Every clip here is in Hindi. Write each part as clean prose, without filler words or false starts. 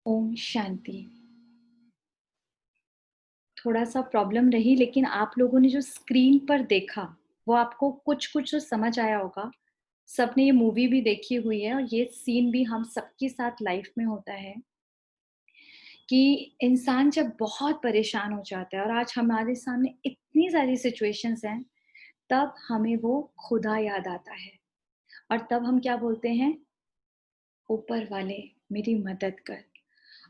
ओम शांति। थोड़ा सा प्रॉब्लम रही, लेकिन आप लोगों ने जो स्क्रीन पर देखा वो आपको कुछ कुछ तो समझ आया होगा। सबने ये मूवी भी देखी हुई है और ये सीन भी हम सबके साथ लाइफ में होता है कि इंसान जब बहुत परेशान हो जाता है और आज हमारे सामने इतनी सारी सिचुएशंस हैं, तब हमें वो खुदा याद आता है और तब हम क्या बोलते हैं, ऊपर वाले मेरी मदद कर।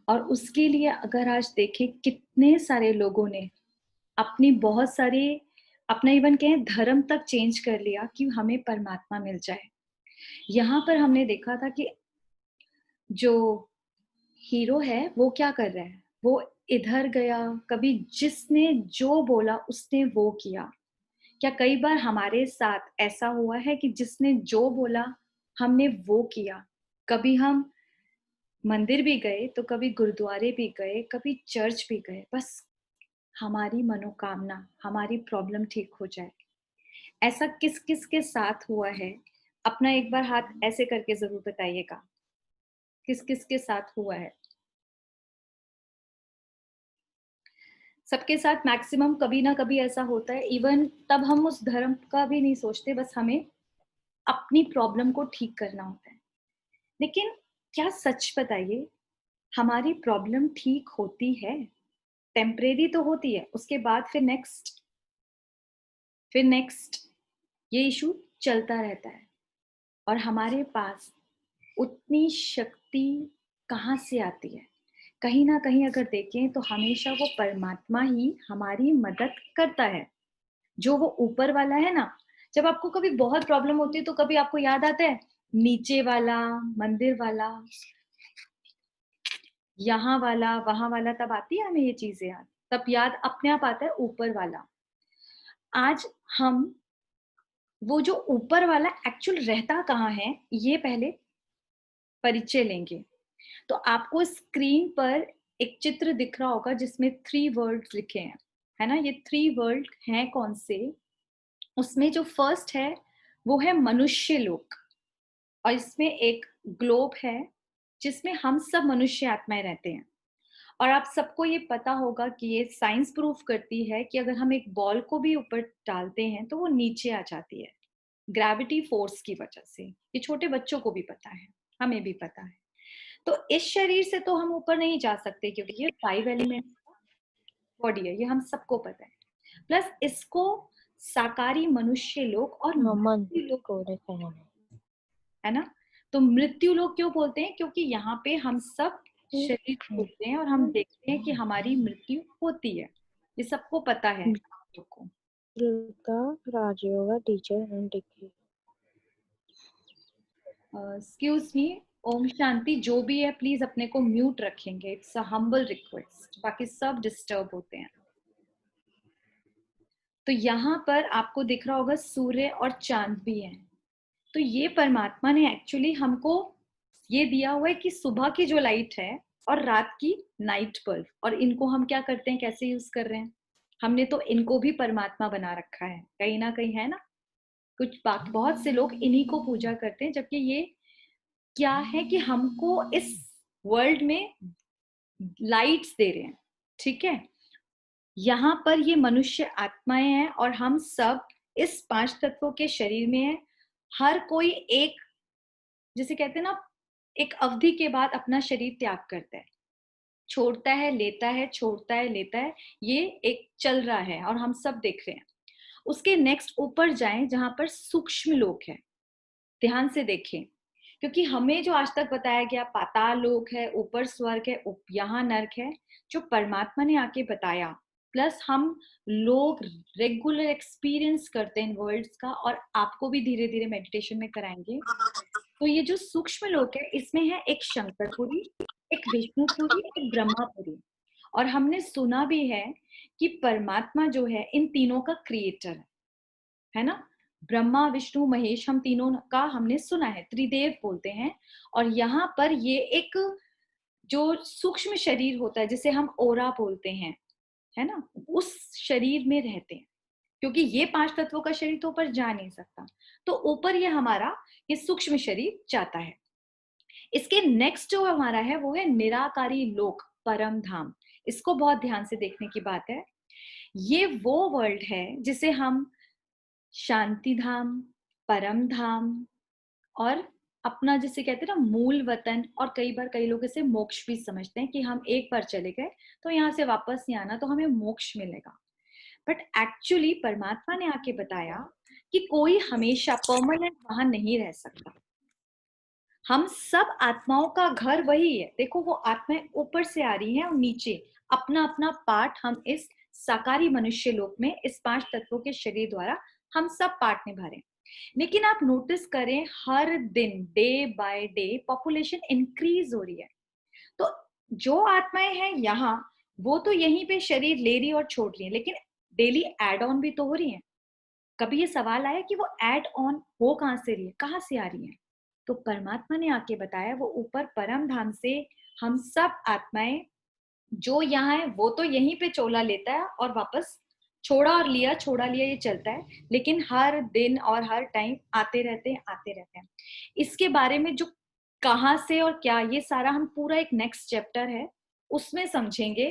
और उसके लिए अगर आज देखें कितने सारे लोगों ने अपनी बहुत सारी अपना इवन कहें धर्म तक चेंज कर लिया कि हमें परमात्मा मिल जाए। यहाँ पर हमने देखा था कि जो हीरो है वो क्या कर रहा है, वो इधर गया, कभी जिसने जो बोला उसने वो किया। क्या कई बार हमारे साथ ऐसा हुआ है कि जिसने जो बोला हमने वो किया? कभी हम मंदिर भी गए, तो कभी गुरुद्वारे भी गए, कभी चर्च भी गए, बस हमारी मनोकामना, हमारी प्रॉब्लम ठीक हो जाए। ऐसा किस किस के साथ हुआ है? अपना एक बार हाथ ऐसे करके जरूर बताइएगा, किस किस के साथ हुआ है। सबके साथ मैक्सिमम कभी ना कभी ऐसा होता है। इवन तब हम उस धर्म का भी नहीं सोचते, बस हमें अपनी प्रॉब्लम को ठीक करना होता है। लेकिन क्या सच बताइए, हमारी प्रॉब्लम ठीक होती है? टेम्परेरी तो होती है, उसके बाद फिर नेक्स्ट ये इशू चलता रहता है। और हमारे पास उतनी शक्ति कहाँ से आती है? कहीं ना कहीं अगर देखें तो हमेशा वो परमात्मा ही हमारी मदद करता है, जो वो ऊपर वाला है ना। जब आपको कभी बहुत प्रॉब्लम होती है तो कभी आपको याद आता है नीचे वाला, मंदिर वाला, यहाँ वाला, वहां वाला, तब आती है हमें ये चीजें याद। तब याद अपने आप आता है ऊपर वाला। आज हम वो जो ऊपर वाला एक्चुअल रहता कहाँ है, ये पहले परिचय लेंगे। तो आपको स्क्रीन पर एक चित्र दिख रहा होगा जिसमें 3 वर्ल्ड लिखे हैं, है ना? ये 3 वर्ल्ड हैं कौन से? उसमें जो फर्स्ट है वो है मनुष्य लोक, और इसमें एक ग्लोब है जिसमें हम सब मनुष्य आत्माएं रहते हैं। और आप सबको ये पता होगा कि ये साइंस प्रूफ करती है कि अगर हम एक बॉल को भी ऊपर डालते हैं तो वो नीचे आ जाती है, ग्रेविटी फोर्स की वजह से। ये छोटे बच्चों को भी पता है, हमें भी पता है। तो इस शरीर से तो हम ऊपर नहीं जा सकते क्योंकि ये 5 एलिमेंट्स का बॉडी है, ये हम सबको पता है। प्लस इसको साकारी मनुष्य लोक और नमन मृत्यु लोक, कोड़े कहने। है ना? तो मृत्यु लोक क्यों बोलते हैं? क्योंकि यहाँ पे हम सब शरीर छोड़ते हैं और हम देखते हैं कि हमारी मृत्यु होती है। ये सबको पता है आप लोग को। Durga Rajyoga teacher and degree. Excuse me, Om Shanti. जो भी है प्लीज अपने को म्यूट रखेंगे, इट्स अ हम्बल रिक्वेस्ट, बाकी सब डिस्टर्ब होते हैं। तो यहाँ पर आपको दिख रहा होगा सूर्य और चांद भी है। तो ये परमात्मा ने एक्चुअली हमको ये दिया हुआ है कि सुबह की जो लाइट है और रात की नाइट बल्ब, और इनको हम क्या करते हैं, कैसे यूज कर रहे हैं? हमने तो इनको भी परमात्मा बना रखा है कहीं ना कहीं, है ना? कुछ बात, बहुत से लोग इन्हीं को पूजा करते हैं, जबकि ये क्या है कि हमको इस वर्ल्ड में लाइट्स दे रहे हैं। ठीक है, यहाँ पर ये मनुष्य आत्माएं हैं और हम सब इस 5 तत्वों के शरीर में है। हर कोई एक, जिसे कहते हैं ना, एक अवधि के बाद अपना शरीर त्याग करता है, छोड़ता है, लेता है, छोड़ता है, लेता है। ये एक चल रहा है और हम सब देख रहे हैं। उसके नेक्स्ट ऊपर जाएं जहां पर सूक्ष्म लोक है, ध्यान से देखें। क्योंकि हमें जो आज तक बताया गया पाताल लोक है, ऊपर स्वर्ग है, यहाँ नर्क है, जो परमात्मा ने आके बताया, प्लस हम लोग रेगुलर एक्सपीरियंस करते हैं वर्ड्स का, और आपको भी धीरे धीरे मेडिटेशन में कराएंगे। तो ये जो सूक्ष्म लोक है, इसमें है एक शंकरपुरी, एक विष्णुपुरी, एक ब्रह्मापुरी। और हमने सुना भी है कि परमात्मा जो है इन तीनों का क्रिएटर है ना? ब्रह्मा विष्णु महेश, हम तीनों का हमने सुना है, त्रिदेव बोलते हैं। और यहाँ पर ये एक जो सूक्ष्म शरीर होता है जिसे हम ओरा बोलते हैं, है ना, उस शरीर में रहते हैं। क्योंकि ये 5 तत्वों का शरीर तो ऊपर जा नहीं सकता, तो ऊपर ये हमारा ये सूक्ष्म शरीर जाता है। इसके नेक्स्ट जो हमारा है वो है निराकारी लोक, परम धाम। इसको बहुत ध्यान से देखने की बात है। ये वो वर्ल्ड है जिसे हम शांति धाम, परम धाम और अपना जिसे कहते हैं ना मूल वतन, और कई बार कई लोग इसे मोक्ष भी समझते हैं कि हम एक बार चले गए तो यहाँ से वापस नहीं आना, तो हमें मोक्ष मिलेगा। बट एक्चुअली परमात्मा ने आके बताया कि कोई हमेशा परमानेंट वहां नहीं रह सकता। हम सब आत्माओं का घर वही है। देखो वो आत्माएं ऊपर से आ रही हैं और नीचे अपना अपना पार्ट हम इस साकारी मनुष्य लोक में इस 5 तत्वों के शरीर द्वारा हम सब पार्ट निभा रहे हैं। लेकिन आप नोटिस करें हर दिन day by day population increase हो रही है। तो जो आत्माएं हैं यहाँ, वो तो यहीं पे शरीर ले रही और छोड़ रही है, लेकिन डेली एड ऑन भी तो हो रही है। कभी ये सवाल आया कि वो एड ऑन हो कहां से रही है, कहां से आ रही है? तो परमात्मा ने आके बताया वो ऊपर परम धाम से हम सब आत्माएं जो यहाँ है वो तो यहीं पे चोला लेता है और वापस छोड़ा और लिया, छोड़ा लिया, ये चलता है। लेकिन हर दिन और हर टाइम आते रहते हैं, आते रहते हैं। इसके बारे में जो कहाँ से और क्या, ये सारा हम पूरा एक नेक्स्ट चैप्टर है उसमें समझेंगे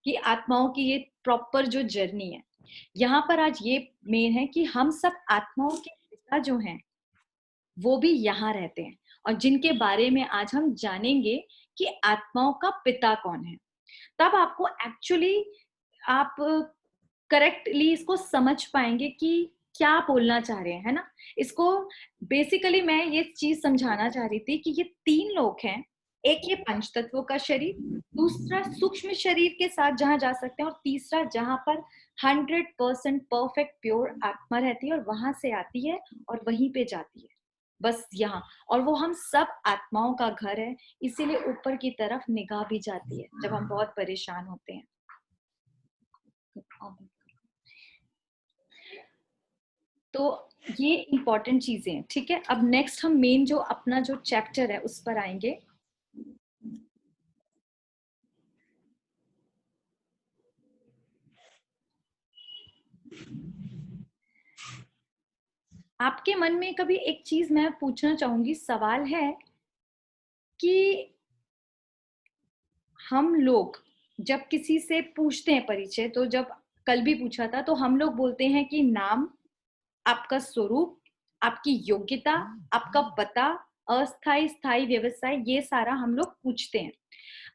कि आत्माओं की ये प्रॉपर जो जर्नी है। यहाँ पर आज ये मेन है कि हम सब आत्माओं के पिता जो हैं वो भी यहाँ रहते हैं, और जिनके बारे में आज हम जानेंगे कि आत्माओं का पिता कौन है। तब आपको एक्चुअली आप करेक्टली इसको समझ पाएंगे कि क्या बोलना चाह रहे हैं, है ना। इसको बेसिकली मैं ये चीज समझाना चाह रही थी कि ये 3 लोग हैं। एक ये पंच तत्वों का शरीर, दूसरा सूक्ष्म शरीर के साथ जहां जा सकते हैं, और तीसरा जहां पर 100% परफेक्ट प्योर आत्मा रहती है और वहां से आती है और वहीं पे जाती है, बस यहाँ। और वो हम सब आत्माओं का घर है, इसीलिए ऊपर की तरफ निगाह भी जाती है जब हम बहुत परेशान होते हैं। तो ये इंपॉर्टेंट चीजें हैं, ठीक है। अब नेक्स्ट हम मेन जो अपना जो चैप्टर है उस पर आएंगे। आपके मन में कभी एक चीज मैं पूछना चाहूंगी, सवाल है कि हम लोग जब किसी से पूछते हैं परिचय, तो जब कल भी पूछा था, तो हम लोग बोलते हैं कि नाम, आपका स्वरूप, आपकी योग्यता, आपका पता, अस्थाई स्थाई व्यवसाय, ये सारा हम लोग पूछते हैं।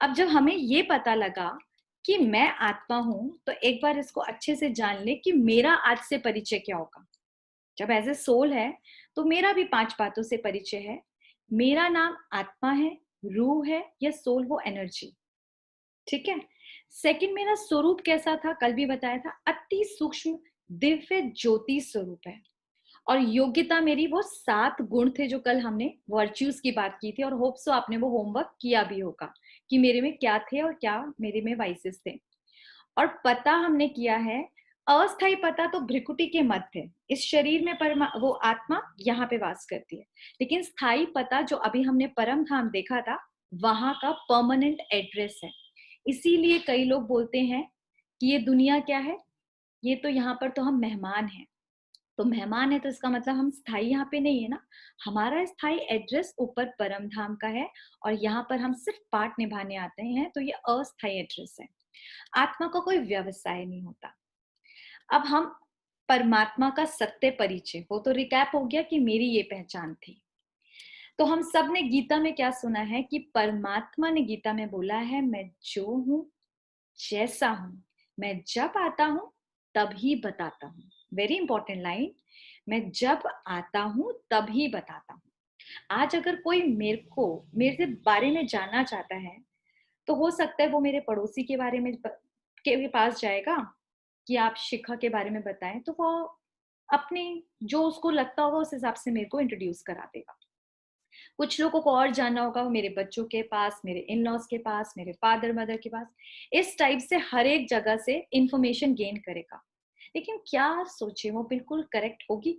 अब जब हमें ये पता लगा कि मैं आत्मा हूं, तो एक बार इसको अच्छे से जान ले कि मेरा आज से परिचय क्या होगा। जब एज ए सोल है तो मेरा भी 5 बातों से परिचय है। मेरा नाम आत्मा है, रूह है, या सोल वो एनर्जी, ठीक है। सेकंड, मेरा स्वरूप कैसा था, कल भी बताया था, अति सूक्ष्म दिव्य ज्योति स्वरूप है। और योग्यता मेरी वो 7 गुण थे जो कल हमने वर्च्यूज की बात की थी, और होप सो आपने वो होमवर्क किया भी होगा कि मेरे में क्या थे और क्या मेरे में वाइसेस थे। और पता हमने किया है, अस्थाई पता तो भ्रिकुटी के मध्य है, इस शरीर में वो आत्मा यहाँ पे वास करती है। लेकिन स्थाई पता जो अभी हमने परम धाम देखा था, वहां का परमानेंट एड्रेस है। इसीलिए कई लोग बोलते हैं कि ये दुनिया क्या है, ये तो यहाँ पर तो हम मेहमान हैं। तो मेहमान है तो इसका मतलब हम स्थाई यहाँ पे नहीं है ना। हमारा स्थाई एड्रेस ऊपर परम धाम का है, और यहाँ पर हम सिर्फ पाठ निभाने आते हैं, तो ये अस्थाई एड्रेस है। आत्मा का कोई व्यवसाय नहीं होता। अब हम परमात्मा का सत्य परिचय, वो तो रिकैप हो गया कि मेरी ये पहचान थी। तो हम सब ने गीता में क्या सुना है कि परमात्मा ने गीता में बोला है, मैं जो हूं जैसा हूं, मैं जब आता हूं तभी बताता हूं। वेरी इंपॉर्टेंट लाइन, मैं जब आता हूं तभी बताता हूं। आज अगर कोई मेरे से बारे में जानना चाहता है, तो हो सकता है वो मेरे पड़ोसी के बारे में के पास जाएगा कि आप शिखा के बारे में बताएं, तो वो अपने जो उसको लगता होगा उस हिसाब से मेरे को इंट्रोड्यूस करा देगा। कुछ लोगों को और जानना होगा, वो मेरे बच्चों के पास, मेरे इन लॉज के पास, मेरे फादर मदर के पास, इस टाइप से हर एक जगह से इंफॉर्मेशन गेन करेगा। लेकिन क्या सोचे, वो बिल्कुल करेक्ट होगी?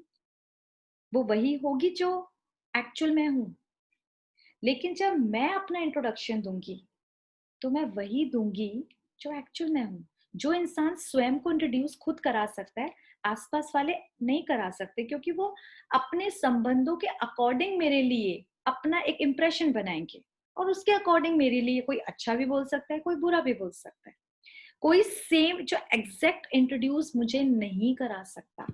वो वही होगी जो एक्चुअल में हूं। लेकिन जब मैं अपना इंट्रोडक्शन दूंगी, तो मैं वही दूंगी जो एक्चुअल में हूँ। जो इंसान स्वयं को इंट्रोड्यूस खुद करा सकता है, आसपास वाले नहीं करा सकते, क्योंकि वो अपने संबंधों के अकॉर्डिंग मेरे लिए अपना एक इंप्रेशन बनाएंगे। और उसके अकॉर्डिंग मेरे लिए कोई अच्छा भी बोल सकता है, कोई बुरा भी बोल सकता है। कोई सेम जो एग्जैक्ट इंट्रोड्यूस मुझे नहीं करा सकता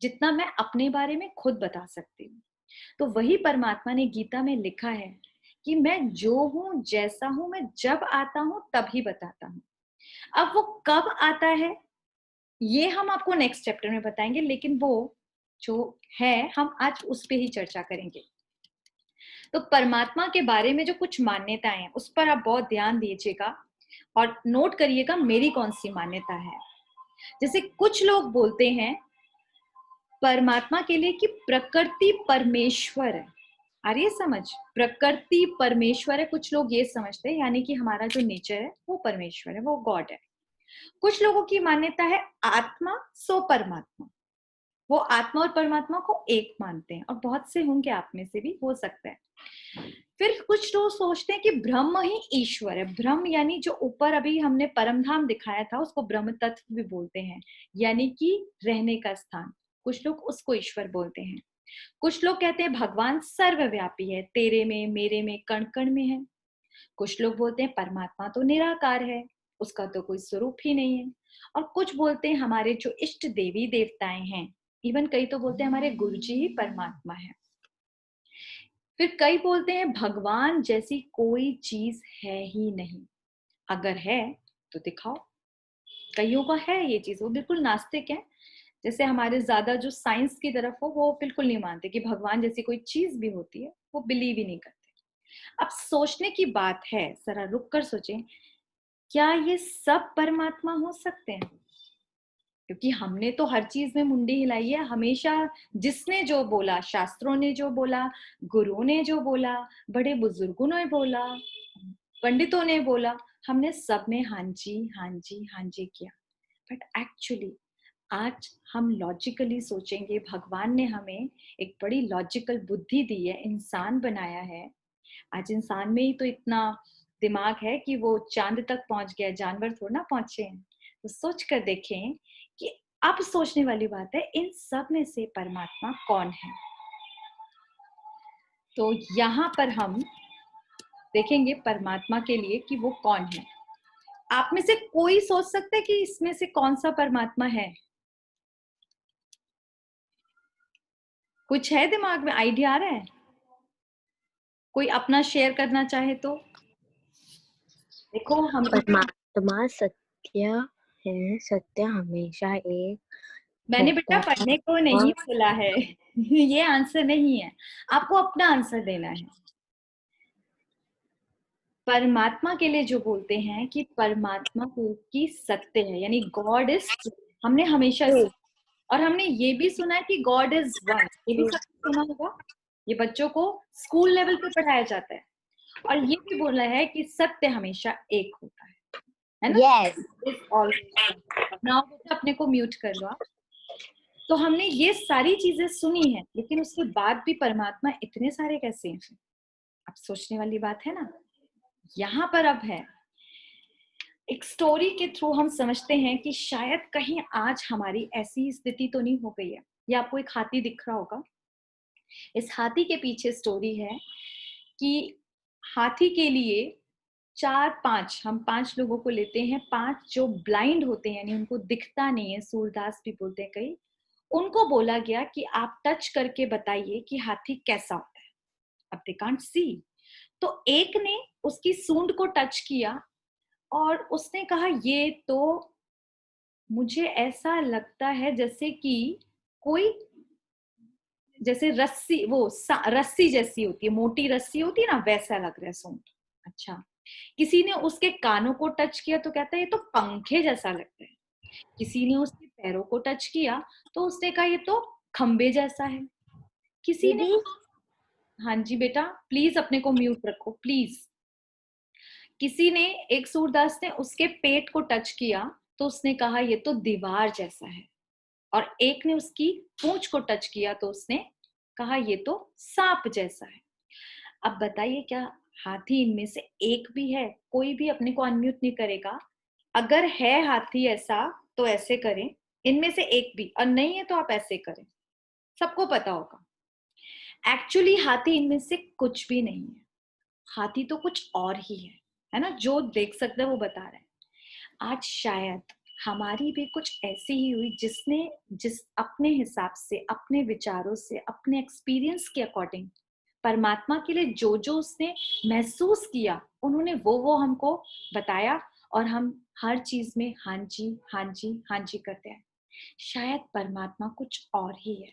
जितना मैं अपने बारे में खुद बता सकती हूँ। तो वही परमात्मा ने गीता में लिखा है कि मैं जो हूं, जैसा हूं, मैं जब आता हूं तभी बताता हूं। अब वो कब आता है ये हम आपको नेक्स्ट चैप्टर में बताएंगे, लेकिन वो जो है हम आज उस पे ही चर्चा करेंगे। तो परमात्मा के बारे में जो कुछ मान्यताएं हैं उस पर आप बहुत ध्यान दीजिएगा और नोट करिएगा मेरी कौन सी मान्यता है। जैसे कुछ लोग बोलते हैं परमात्मा के लिए कि प्रकृति परमेश्वर है। आ रही है समझ? प्रकृति परमेश्वर है, कुछ लोग ये समझते हैं, यानी कि हमारा जो नेचर है वो परमेश्वर है, वो गॉड है। कुछ लोगों की मान्यता है आत्मा सो परमात्मा, वो आत्मा और परमात्मा को एक मानते हैं, और बहुत से होंगे, आप में से भी हो सकता है। फिर कुछ लोग सोचते हैं कि ब्रह्म ही ईश्वर है। ब्रह्म यानी जो ऊपर अभी हमने परमधाम दिखाया था उसको ब्रह्म तत्व भी बोलते हैं, यानी कि रहने का स्थान। कुछ लोग उसको ईश्वर बोलते हैं। कुछ लोग कहते हैं भगवान सर्वव्यापी है, तेरे में, मेरे में, कण कण में है। कुछ लोग बोलते हैं परमात्मा तो निराकार है, उसका तो कोई स्वरूप ही नहीं है। और कुछ बोलते हैं हमारे जो इष्ट देवी देवताएं हैं, इवन कई तो बोलते हैं हमारे गुरुजी ही परमात्मा है। फिर कई बोलते हैं भगवान जैसी कोई चीज है ही नहीं, अगर है तो दिखाओ। कईयों का है ये चीज, वो बिल्कुल नास्तिक है। जैसे हमारे ज्यादा जो साइंस की तरफ हो वो बिल्कुल नहीं मानते कि भगवान जैसी कोई चीज भी होती है, वो बिलीव ही नहीं करते। अब सोचने की बात है, जरा रुक कर सोचें, क्या ये सब परमात्मा हो सकते हैं? क्योंकि हमने तो हर चीज में मुंडी हिलाई है हमेशा। जिसने जो बोला, शास्त्रों ने जो बोला, गुरुओं ने जो बोला, बड़े बुजुर्गों ने बोला, पंडितों ने बोला, हमने सब में हाँ जी हाँ जी हाँ जी किया। बट एक्चुअली आज हम लॉजिकली सोचेंगे, भगवान ने हमें एक बड़ी लॉजिकल बुद्धि दी है, इंसान बनाया है। आज इंसान में ही तो इतना दिमाग है कि वो चांद तक पहुंच गया, जानवर थोड़ा ना पहुंचे हैं। तो सोच कर देखें कि अब सोचने वाली बात है, इन सब में से परमात्मा कौन है। तो यहाँ पर हम देखेंगे परमात्मा के लिए कि वो कौन है। आप में से कोई सोच सकता है कि इसमें से कौन सा परमात्मा है? कुछ है दिमाग में, आइडिया आ रहा है? कोई अपना शेयर करना चाहे तो। देखो हम परमात्मा सत्य है, सत्य हमेशा एक मैंने बेटा रहता है पढ़ने को नहीं और बोला है ये आंसर नहीं है, आपको अपना आंसर देना है। परमात्मा के लिए जो बोलते हैं कि परमात्मा की सत्य है, यानी गॉड इज, हमने हमेशा सुना, और हमने ये भी सुना है कि गॉड इज वन, ये भी सबने सुना होगा। ये बच्चों को स्कूल लेवल पे पढ़ाया जाता है। और ये भी बोला है कि सत्य हमेशा एक होता है ना? Yes. Is always one. Now बेटा अपने को म्यूट कर लो आप। तो हमने ये सारी चीजें सुनी है, लेकिन उसके बाद भी परमात्मा इतने सारे कैसे हैं? अब सोचने वाली बात है ना। यहाँ पर अब है, एक स्टोरी के थ्रू हम समझते हैं कि शायद कहीं आज हमारी ऐसी स्थिति तो नहीं हो गई है। ये आपको एक हाथी दिख रहा होगा, इस हाथी के पीछे स्टोरी है कि हाथी के लिए चार पांच, हम पांच लोगों को लेते हैं, पांच जो ब्लाइंड होते हैं, यानी उनको दिखता नहीं है, सूरदास भी बोलते हैं कई, उनको बोला गया कि आप टच करके बताइए कि हाथी कैसा होता है। अब दे कांट सी, तो एक ने उसकी सूंड को टच किया और उसने कहा ये तो मुझे ऐसा लगता है जैसे कि कोई, जैसे रस्सी, वो रस्सी जैसी होती है, मोटी रस्सी होती है ना, वैसा लग रहा है सूंड। अच्छा, किसी ने उसके कानों को टच किया तो कहता है ये तो पंखे जैसा लगता है। किसी ने उसके पैरों को टच किया तो उसने कहा ये तो खंबे जैसा है। किसी ने, दीदी हाँ जी बेटा प्लीज अपने को म्यूट रखो प्लीज। किसी ने, एक सूरदास ने उसके पेट को टच किया तो उसने कहा ये तो दीवार जैसा है। और एक ने उसकी पूंछ को टच किया तो उसने कहा ये तो सांप जैसा है। अब बताइए क्या हाथी इनमें से एक भी है? कोई भी अपने को अनम्यूट नहीं करेगा। अगर है हाथी ऐसा तो ऐसे करें, इनमें से एक भी, और नहीं है तो आप ऐसे करें, सबको पता होगा। एक्चुअली हाथी इनमें से कुछ भी नहीं है। हाथी तो कुछ और ही है ना, जो देख सकता है वो बता रहा है। आज शायद हमारी भी कुछ ऐसी ही हुई, जिस अपने हिसाब से, अपने विचारों से, अपने एक्सपीरियंस के अकॉर्डिंग परमात्मा के लिए जो जो उसने महसूस किया, उन्होंने वो हमको बताया, और हम हर चीज में हाँ जी हाँ जी हाँ जी करते हैं। शायद परमात्मा कुछ और ही है।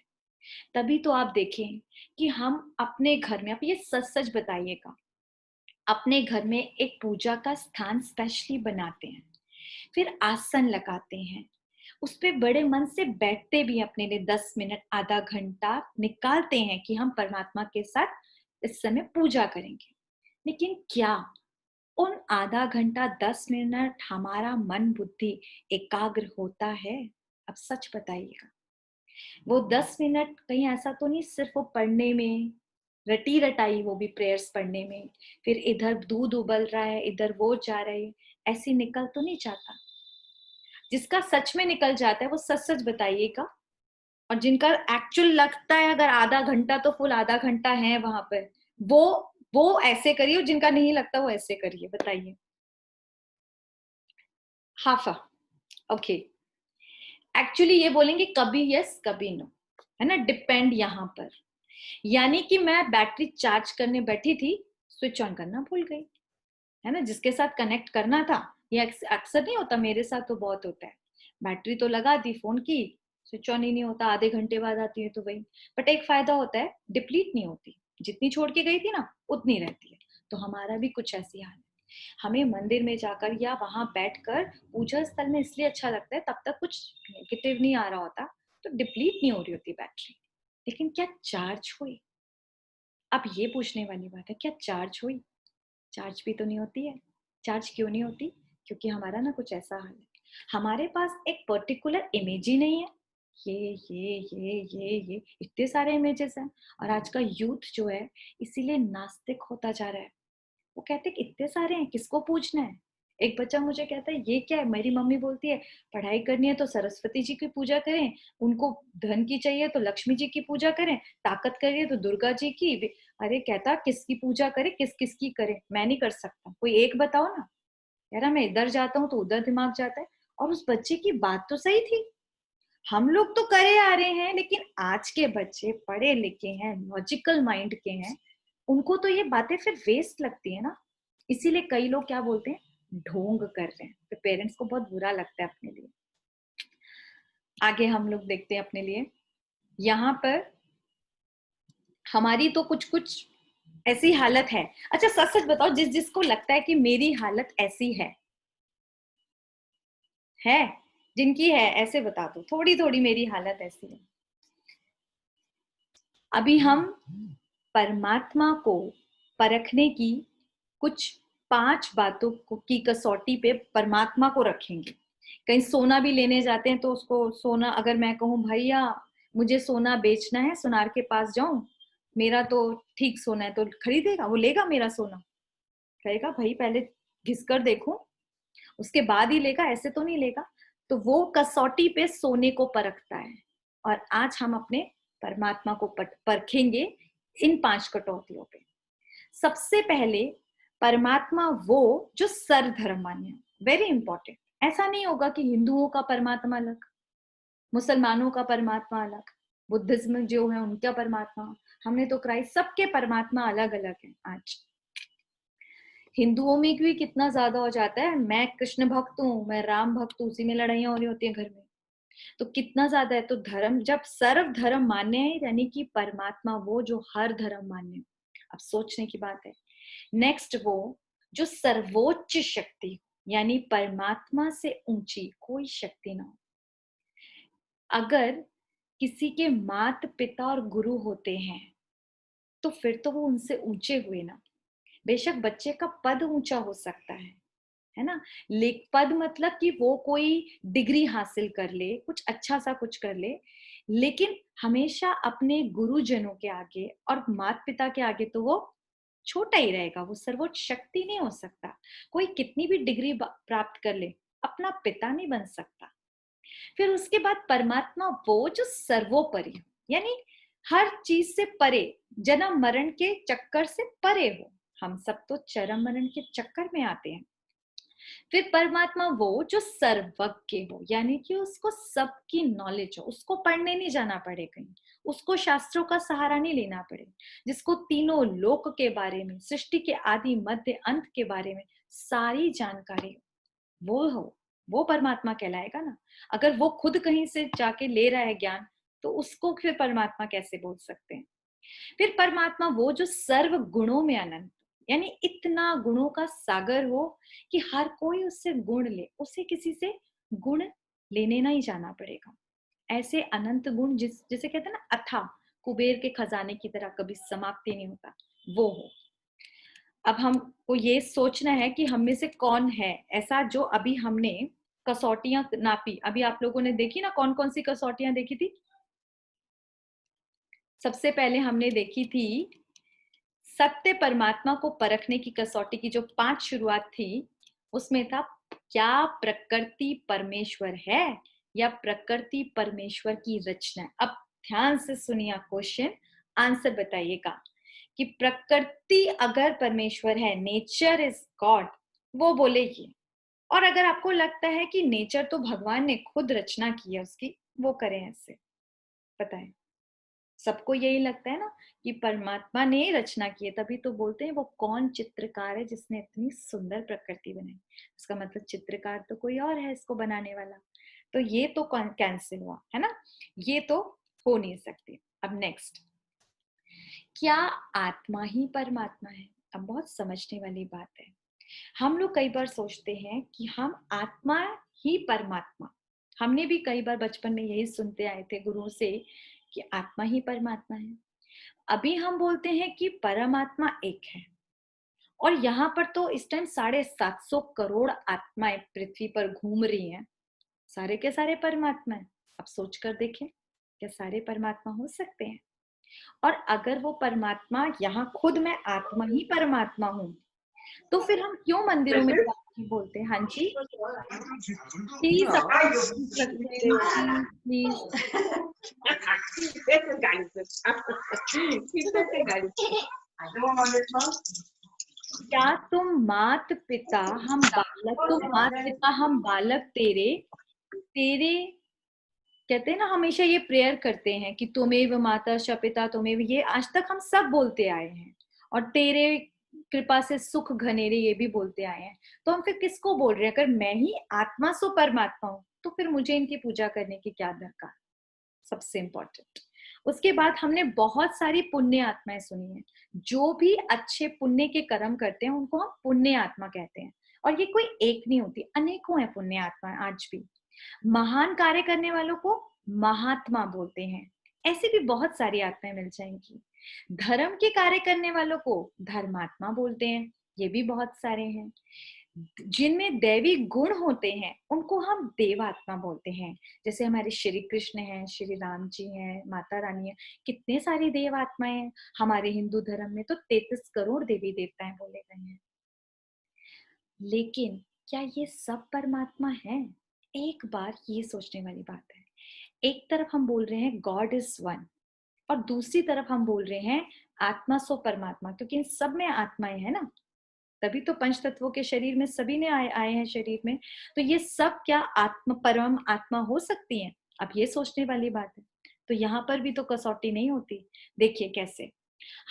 तभी तो आप देखें कि हम अपने घर में, आप ये सच सच बताइएगा, अपने घर में एक पूजा का स्थान स्पेशली बनाते हैं, फिर आसन लगाते हैं, उस पे बड़े मन से बैठते भी अपने लिए 10 मिनट, आधा घंटा निकालते हैं कि हम परमात्मा के साथ इस समय पूजा करेंगे। लेकिन क्या उन आधा घंटा 10 मिनट हमारा मन बुद्धि एकाग्र होता है? अब सच बताइएगा। वो 10 मिनट कहीं ऐसा तो नहीं सिर्फ वो पढ़ने में, रटी रटाई, वो भी प्रेयर्स पढ़ने में, फिर इधर दूध उबल रहा है, इधर वो जा रहे, ऐसी निकल तो नहीं जाता? जिसका सच में निकल जाता है वो सच सच बताइएगा। और जिनका एक्चुअल लगता है अगर आधा घंटा तो फुल आधा घंटा है वहां पर, वो ऐसे करिए, और जिनका नहीं लगता वो ऐसे करिए, बताइए। हाफा, ओके। एक्चुअली ये बोलेंगे कभी यस कभी नो, है ना, डिपेंड यहाँ पर। यानी कि मैं बैटरी चार्ज करने बैठी थी, स्विच ऑन करना भूल गई, है ना, जिसके साथ कनेक्ट करना था। ये अक्सर नहीं होता, मेरे साथ तो बहुत होता है। बैटरी तो लगा दी फोन की, स्विच ऑन ही नहीं होता, आधे घंटे बाद आती है तो वही। बट एक फायदा होता है, डिप्लीट नहीं होती, जितनी छोड़ के गई थी ना उतनी रहती है। तो हमारा भी कुछ ऐसी हाल है। हमें मंदिर में जाकर या वहां बैठकर पूजा स्थल में इसलिए अच्छा लगता है, तब तक कुछ नेगेटिव नहीं आ रहा होता, तो डिप्लीट नहीं हो रही होती बैटरी। लेकिन क्या चार्ज हुई? अब ये पूछने वाली बात है, क्या चार्ज हुई? चार्ज भी तो नहीं होती है। चार्ज क्यों नहीं होती? क्योंकि हमारा ना कुछ ऐसा हाल है, हमारे पास एक पर्टिकुलर इमेज ही नहीं है। ये इतने सारे इमेजेस हैं। और आज का यूथ जो है इसीलिए नास्तिक होता जा रहा है। वो कहते हैं कि इतने सारे हैं, किसको पूछना है? एक बच्चा मुझे कहता है ये क्या है, मेरी मम्मी बोलती है पढ़ाई करनी है तो सरस्वती जी की पूजा करें, उनको धन की चाहिए तो लक्ष्मी जी की पूजा करें, ताकत करिए तो दुर्गा जी की। अरे कहता किसकी पूजा करे, किस किस की करे, मैं नहीं कर सकता, कोई एक बताओ ना। यार मैं इधर जाता हूँ तो उधर दिमाग जाता है। और उस बच्चे की बात तो सही थी, हम लोग तो करे आ रहे हैं, लेकिन आज के बच्चे पढ़े लिखे हैं, लॉजिकल माइंड के हैं, उनको तो ये बातें फिर वेस्ट लगती है ना। इसीलिए कई लोग क्या बोलते हैं, ढोंग कर रहे हैं, तो पेरेंट्स को बहुत बुरा लगता है अपने लिए। आगे हम लोग देखते हैं अपने लिए, यहाँ पर हमारी तो कुछ कुछ ऐसी हालत है। अच्छा सच सच बताओ, जिस जिसको लगता है कि मेरी हालत ऐसी है, जिनकी है ऐसे बता दो, थोड़ी थोड़ी मेरी हालत ऐसी है। अभी हम परमात्मा को परखने की कुछ 5 बातों की कसौटी पे परमात्मा को रखेंगे। कहीं सोना भी लेने जाते हैं तो उसको सोना, अगर मैं कहूं भैया मुझे सोना बेचना है, सुनार के पास जाऊं, मेरा तो ठीक सोना है, तो खरीदेगा, वो लेगा मेरा सोना? कहेगा भाई पहले घिस कर देखो, उसके बाद ही लेगा, ऐसे तो नहीं लेगा। तो वो कसौटी पे सोने को परखता है। और आज हम अपने परमात्मा को परखेंगे इन 5 कटौतियों पे। सबसे पहले, परमात्मा वो जो सर्वधर्म मान्य, वेरी इंपॉर्टेंट। ऐसा नहीं होगा कि हिंदुओं का परमात्मा अलग, मुसलमानों का परमात्मा अलग, बुद्धिज्म जो है उनका परमात्मा, हमने तो क्राइस्ट, सबके परमात्मा अलग अलग है। आज हिंदुओं में भी कितना ज्यादा हो जाता है, मैं कृष्ण भक्त हूँ, मैं राम भक्त हूँ, उसी में लड़ाइयां हो रही होती है घर में। तो कितना ज्यादा है। तो धर्म, जब सर्व धर्म मान्य है, यानी कि परमात्मा वो जो हर धर्म मान्य है। अब सोचने की बात है। नेक्स्ट, वो जो सर्वोच्च शक्ति, यानी परमात्मा से ऊंची कोई शक्ति ना हो। अगर किसी के माता पिता और गुरु होते हैं तो फिर तो वो उनसे ऊंचे हुए ना। बेशक बच्चे का पद ऊंचा हो सकता है ना, लेक पद मतलब कि वो कोई डिग्री हासिल कर ले, कुछ अच्छा सा कुछ कर ले, लेकिन हमेशा अपने गुरुजनों के आगे और माता पिता के आगे तो वो छोटा ही रहेगा, वो सर्वोच्च शक्ति नहीं हो सकता। कोई कितनी भी डिग्री प्राप्त कर ले, अपना पिता नहीं बन सकता। फिर उसके बाद परमात्मा वो जो सर्वोपरि हो, यानी हर चीज से परे, जन्म मरण के चक्कर से परे हो। हम सब तो चरम मरण के चक्कर में आते हैं। फिर परमात्मा वो जो सर्वज्ञ हो, यानी कि उसको सबकी नॉलेज हो, उसको पढ़ने नहीं जाना पड़े कहीं, उसको शास्त्रों का सहारा नहीं लेना पड़े, जिसको तीनों लोक के बारे में, सृष्टि के आदि मध्य अंत के बारे में सारी जानकारी हो, वो परमात्मा कहलाएगा ना। अगर वो खुद कहीं से जाके ले रहा है ज्ञान, तो उसको फिर परमात्मा कैसे बोल सकते हैं। फिर परमात्मा वो जो सर्व गुणों में अनंत, यानी इतना गुणों का सागर हो कि हर कोई उससे गुण ले, उसे किसी से गुण लेने नहीं जाना पड़ेगा। ऐसे अनंत गुण जिसे कहते हैं ना अथाह, कुबेर के खजाने की तरह कभी समाप्ति नहीं होता, वो हो। अब हमको ये सोचना है कि हम में से कौन है ऐसा जो अभी हमने कसौटियां नापी। अभी आप लोगों ने देखी ना, कौन कौन सी कसौटियां देखी थी। सबसे पहले हमने देखी थी सत्य परमात्मा को परखने की कसौटी की जो 5 शुरुआत थी, उसमें था क्या प्रकृति परमेश्वर है या प्रकृति परमेश्वर की रचना है। अब ध्यान से सुनिए क्वेश्चन, आंसर बताइएगा कि प्रकृति अगर परमेश्वर है, नेचर इज गॉड, वो बोलेगी। और अगर आपको लगता है कि नेचर तो भगवान ने खुद रचना की है उसकी, वो करें ऐसे। बताएं, सबको यही लगता है ना कि परमात्मा ने रचना की है, तभी तो बोलते हैं वो कौन चित्रकार है जिसने इतनी सुंदर प्रकृति बनाई। इसका मतलब चित्रकार तो कोई और है इसको बनाने वाला। तो ये तो कैंसिल हुआ है ना, ये तो हो नहीं सकती। अब नेक्स्ट, क्या आत्मा ही परमात्मा है। अब बहुत समझने वाली बात है। हम लोग कई बार सोचते हैं कि हम आत्मा ही परमात्मा, हमने भी कई बार बचपन में यही सुनते आए थे गुरुओं से कि आत्मा ही परमात्मा है। अभी हम बोलते हैं कि परमात्मा एक है, और यहाँ पर तो इस टाइम 750 करोड़ आत्माएं पृथ्वी पर घूम रही हैं। सारे के सारे परमात्मा है। अब सोच कर देखें, क्या सारे परमात्मा हो सकते हैं। और अगर वो परमात्मा, यहाँ खुद मैं आत्मा ही परमात्मा हूँ, तो फिर हम क्यों मंदिरों में जाके बोलते हैं। हाँ जी, प्लीज अपना म्यूट रख सकते हो, प्लीज प्लीज। क्या तुम मात पिता हम बालक, तुम मात पिता हम बालक तेरे, तेरे कहते हैं ना, हमेशा ये प्रेयर करते हैं कि तुम्हें माता च पिता तुम्हें, ये आज तक हम सब बोलते आए हैं। और तेरे कृपा से सुख घनेरे, ये भी बोलते आए हैं। तो हम फिर किसको बोल रहे हैं। अगर मैं ही आत्मा सो परमात्मा हूं, तो फिर मुझे इनकी पूजा करने की क्या दरकार। सबसे इंपॉर्टेंट। उसके बाद हमने बहुत सारी पुण्य आत्माएं सुनी है। जो भी अच्छे पुण्य के कर्म करते हैं उनको हम पुण्य आत्मा कहते हैं। और ये कोई एक नहीं होती, अनेकों है पुण्य आत्माएं आज भी। महान कार्य करने वालों को महात्मा बोलते हैं। ऐसी भी बहुत सारी आत्माएं मिल जाएंगी। धर्म के कार्य करने वालों को धर्मात्मा बोलते हैं, ये भी बहुत सारे हैं। जिनमें दैवी गुण होते हैं उनको हम देवात्मा बोलते हैं। जैसे हमारे श्री कृष्ण हैं, श्री राम जी हैं, माता रानी है, कितने सारी देव आत्माएं हैं। हमारे हिंदू धर्म में तो 33 करोड़ देवी देवताएं बोले गए हैं। लेकिन क्या ये सब परमात्मा है। एक बार ये सोचने वाली बात है। एक तरफ हम बोल रहे हैं गॉड इज वन, और दूसरी तरफ हम बोल रहे हैं आत्मा सो परमात्मा, क्योंकि इन सब में आत्माएं है ना। तभी तो पंच तत्वों के शरीर में सभी ने आए हैं शरीर में। तो ये सब क्या आत्मा, परम आत्मा हो सकती हैं। अब ये सोचने वाली बात है। तो यहाँ पर भी तो कसौटी नहीं होती। देखिए कैसे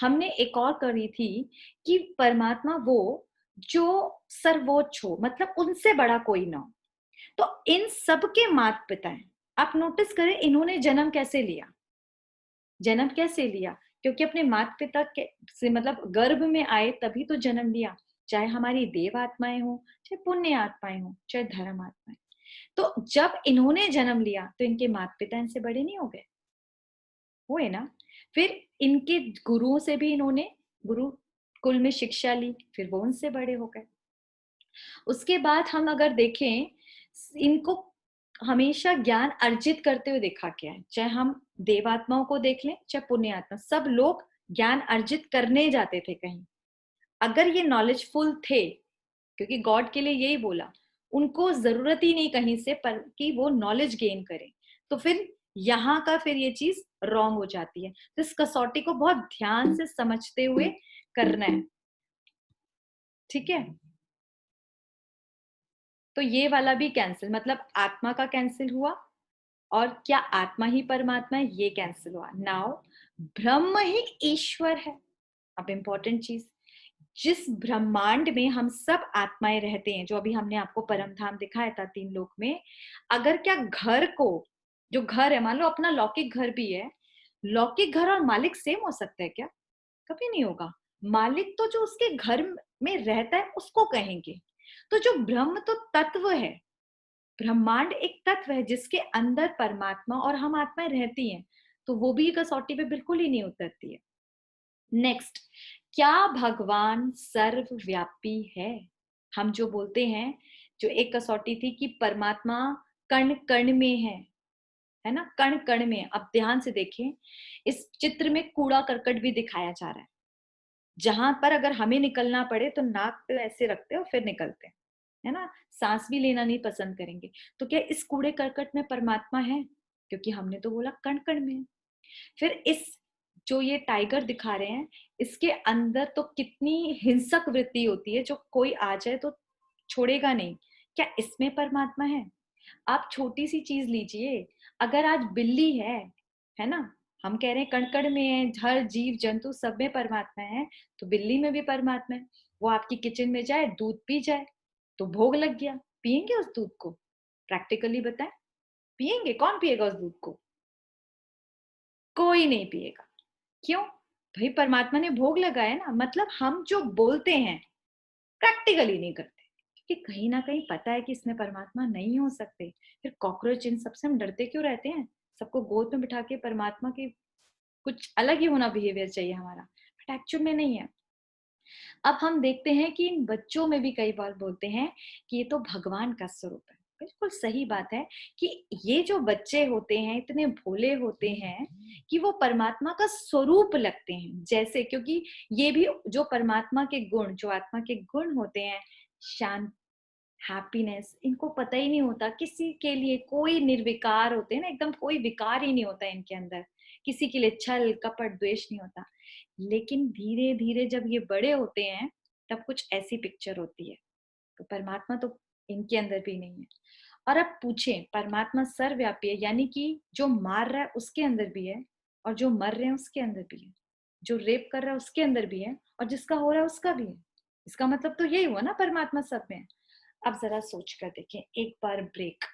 हमने एक और करी थी कि परमात्मा वो जो सर्वोच्च हो, मतलब उनसे बड़ा कोई ना हो। तो इन सब के माता पिता हैं। आप नोटिस करें इन्होंने जन्म कैसे लिया। जन्म कैसे लिया, क्योंकि अपने माता पिता के से मतलब गर्भ में आए तभी तो जन्म लिया। चाहे हमारी देव आत्माएं हो, चाहे पुण्य आत्माएं हो, चाहे धर्म आत्माएं। तो जब इन्होंने जन्म लिया तो इनके माता पिता इनसे बड़े नहीं हो गए, हुए ना। फिर इनके गुरुओं से भी इन्होंने गुरु कुल में शिक्षा ली, फिर वो उनसे बड़े हो गए। उसके बाद हम अगर देखें, इनको हमेशा ज्ञान अर्जित करते हुए देखा गया है। चाहे हम देवात्माओं को देख लें, चाहे पुण्य आत्मा, सब लोग ज्ञान अर्जित करने जाते थे कहीं। अगर ये नॉलेजफुल थे, क्योंकि गॉड के लिए यही बोला, उनको जरूरत ही नहीं कहीं से पर कि वो नॉलेज गेन करें। तो फिर यहाँ का फिर ये चीज रॉन्ग हो जाती है। तो इस कसौटी को बहुत ध्यान से समझते हुए करना है। ठीक है, तो ये वाला भी कैंसिल, मतलब आत्मा का कैंसिल हुआ, और क्या आत्मा ही परमात्मा है ये कैंसिल हुआ। नाउ ब्रह्म ही ईश्वर है। अब इंपॉर्टेंट चीज, जिस ब्रह्मांड में हम सब आत्माएं रहते हैं, जो अभी हमने आपको परम धाम दिखाया था 3 लोक में, अगर क्या घर को, जो घर है, मान लो अपना लौकिक घर भी है, लौकिक घर और मालिक सेम हो सकता है क्या? कभी नहीं होगा। मालिक तो जो उसके घर में रहता है उसको कहेंगे। तो जो ब्रह्म तो तत्व है, ब्रह्मांड एक तत्व है जिसके अंदर परमात्मा और हम आत्माएं रहती हैं, तो वो भी कसौटी पे बिल्कुल ही नहीं उतरती है। नेक्स्ट, क्या भगवान सर्वव्यापी है? हम जो बोलते हैं, जो एक कसौटी थी कि परमात्मा कण कण में है ना, कण कण में। अब ध्यान से देखें, इस चित्र में कूड़ा करकट भी दिखाया जा रहा है, जहां पर अगर हमें निकलना पड़े तो नाक पे ऐसे रखते हैं और फिर निकलते हैं, है ना, सांस भी लेना नहीं पसंद करेंगे। तो क्या इस कूड़े करकट में परमात्मा है? क्योंकि हमने तो बोला कण कण में है। फिर इस जो ये टाइगर दिखा रहे हैं, इसके अंदर तो कितनी हिंसक वृत्ति होती है, जो कोई आ जाए तो छोड़ेगा नहीं। क्या इसमें परमात्मा है? आप छोटी सी चीज लीजिए, अगर आज बिल्ली है ना, हम कह रहे हैं कण कण में है, हर जीव जंतु सब में परमात्मा है, तो बिल्ली में भी परमात्मा है। वो आपकी किचन में जाए, दूध पी जाए, तो भोग लग गया, पियेंगे उस दूध को? प्रैक्टिकली बताएं, पियेंगे? कौन पिएगा उस दूध को? कोई नहीं पिएगा। क्यों? भाई परमात्मा ने भोग लगाया ना। मतलब हम जो बोलते हैं प्रैक्टिकली नहीं करते, क्योंकि कहीं ना कहीं पता है कि इसमें परमात्मा नहीं हो सकते। फिर कॉकरोच इन सबसे हम डरते क्यों रहते हैं? सबको गोद में बिठा के परमात्मा के कुछ अलग ही होना बिहेवियर चाहिए हमारा, बट एक्चुअल में नहीं है। अब हम देखते हैं कि इन बच्चों में भी कई बार बोलते हैं कि ये तो भगवान का स्वरूप है। बिल्कुल सही बात है कि ये जो बच्चे होते हैं इतने भोले होते हैं कि वो परमात्मा का स्वरूप लगते हैं जैसे, क्योंकि ये भी जो परमात्मा के गुण, जो आत्मा के गुण होते हैं, शांत, हैप्पीनेस, इनको पता ही नहीं होता। किसी के लिए कोई निर्विकार होते हैं ना, एकदम कोई विकार ही नहीं होता इनके अंदर, किसी के लिए छल कपट द्वेष नहीं होता। लेकिन धीरे धीरे जब ये बड़े होते हैं तब कुछ ऐसी पिक्चर होती है। तो परमात्मा तो इनके अंदर भी नहीं है। और अब पूछें, परमात्मा सर्वव्यापी है, यानी कि जो मार रहा है उसके अंदर भी है, और जो मर रहे हैं उसके अंदर भी है, जो रेप कर रहा है उसके अंदर भी है, और जिसका हो रहा है उसका भी है। इसका मतलब तो यही हुआ ना, परमात्मा सब में है। अब जरा सोच कर देखें, एक बार ब्रेक।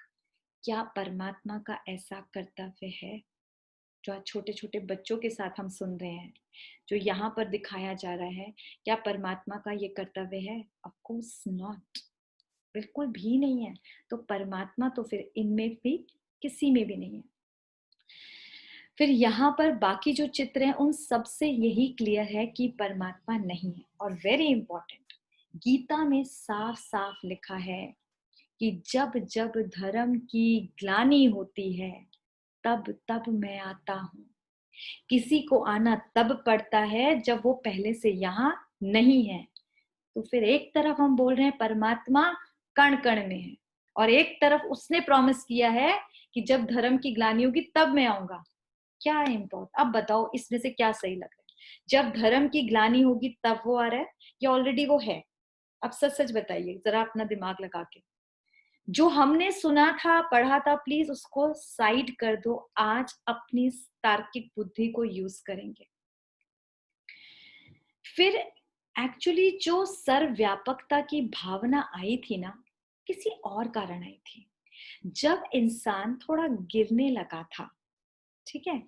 क्या परमात्मा का ऐसा कर्तव्य है जो आज छोटे छोटे बच्चों के साथ हम सुन रहे हैं, जो यहाँ पर दिखाया जा रहा है? क्या परमात्मा का ये कर्तव्य है? ऑफ कोर्स नॉट, बिल्कुल भी नहीं है। तो परमात्मा तो फिर इनमें भी किसी में भी नहीं है। फिर यहाँ पर बाकी जो चित्र हैं उन सब से यही क्लियर है कि परमात्मा नहीं है। और वेरी इंपॉर्टेंट, गीता में साफ साफ लिखा है कि जब जब धर्म की ग्लानि होती है तब तब मैं आता हूँ। किसी को आना तब पड़ता है जब वो पहले से यहाँ नहीं है। तो फिर एक तरफ हम बोल रहे हैं परमात्मा कण कण में है, और एक तरफ उसने प्रॉमिस किया है कि जब धर्म की ग्लानि होगी तब मैं आऊंगा। क्या इम्पोर्ट, अब बताओ इसमें से क्या सही लग रहा है? जब धर्म की ग्लानि होगी तब वो आ रहा है, या ऑलरेडी वो है? अब सच सच बताइए जरा अपना दिमाग लगा के। जो हमने सुना था, पढ़ा था, प्लीज उसको साइड कर दो, आज अपनी तार्किक बुद्धि को यूज करेंगे। फिर एक्चुअली जो सर्वव्यापकता की भावना आई थी ना, किसी और कारण आई थी। जब इंसान थोड़ा गिरने लगा था, ठीक है,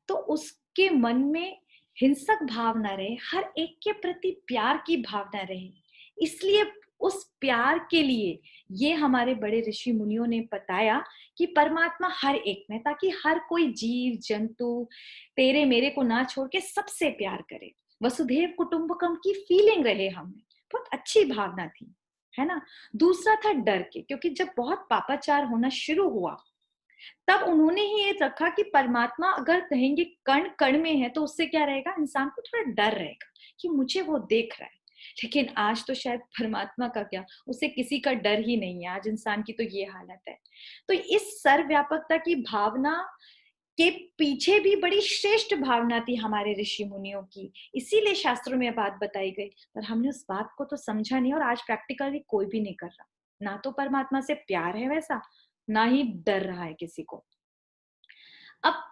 तो उसके मन में हिंसक भाव ना रहे, हर एक के प्रति प्यार की भावना रहे। इसलिए उस प्यार के लिए ये हमारे बड़े ऋषि मुनियों ने बताया कि परमात्मा हर एक में, ताकि हर कोई जीव जंतु तेरे मेरे को ना छोड़ के सबसे प्यार करे, वसुधैव कुटुंबकम की फीलिंग रहे हमें। बहुत अच्छी भावना थी, है ना। दूसरा था डर के, क्योंकि जब बहुत पापाचार होना शुरू हुआ तब उन्होंने ही ये रखा कि परमात्मा अगर कहेंगे कण कण में है तो उससे क्या रहेगा, इंसान को थोड़ा डर रहेगा कि मुझे वो देख रहा है। लेकिन आज तो शायद परमात्मा का क्या, उसे किसी का डर ही नहीं है। आज इंसान की तो ये हालत है। तो इस सर्वव्यापकता की भावना के पीछे भी बड़ी श्रेष्ठ भावना थी हमारे ऋषि मुनियों की, इसीलिए शास्त्रों में बात बताई गई, पर हमने उस बात को तो समझा नहीं और आज प्रैक्टिकली कोई भी नहीं कर रहा। ना तो परमात्मा से प्यार है वैसा, ना ही डर रहा है किसी को। अब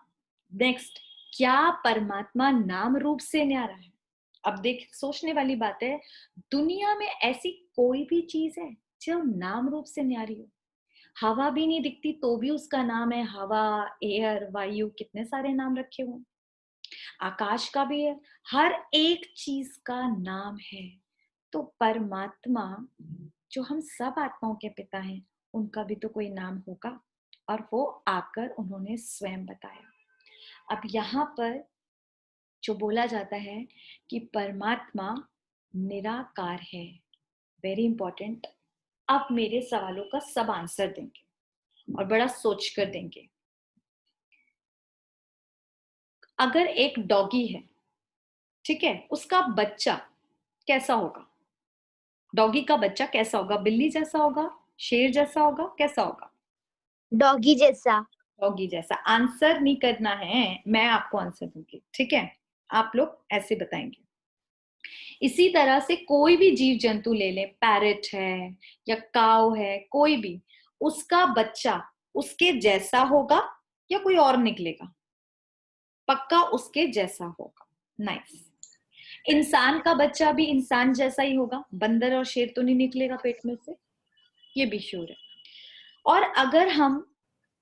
नेक्स्ट, क्या परमात्मा नाम रूप से न्यारा है? अब देख, सोचने वाली बात है, दुनिया में ऐसी कोई भी चीज है जो नाम रूप से न्यारी हो? हवा भी नहीं दिखती तो भी उसका नाम है हवा, एयर, वायु, कितने सारे नाम रखे हुए। आकाश का भी है, हर एक चीज का नाम है। तो परमात्मा, जो हम सब आत्माओं के पिता हैं, उनका भी तो कोई नाम होगा, और वो आकर उन्होंने स्वयं बताया। अब यहाँ पर जो बोला जाता है कि परमात्मा निराकार है, वेरी इंपॉर्टेंट। अब मेरे सवालों का सब आंसर देंगे और बड़ा सोच कर देंगे। अगर एक डॉगी है, ठीक है, उसका बच्चा कैसा होगा? डॉगी का बच्चा कैसा होगा? बिल्ली जैसा होगा, शेर जैसा होगा, कैसा होगा? डॉगी जैसा। डॉगी जैसा। आंसर नहीं करना है, मैं आपको आंसर दूंगी, ठीक है? आप लोग ऐसे बताएंगे। इसी तरह से कोई भी जीव जंतु ले लें, पैरेट है या काऊ है, कोई भी, उसका बच्चा उसके जैसा होगा या कोई और निकलेगा? पक्का उसके जैसा होगा। नाइस। इंसान का बच्चा भी इंसान जैसा ही होगा, बंदर और शेर तो नहीं निकलेगा पेट में से, ये भी श्योर है। और अगर हम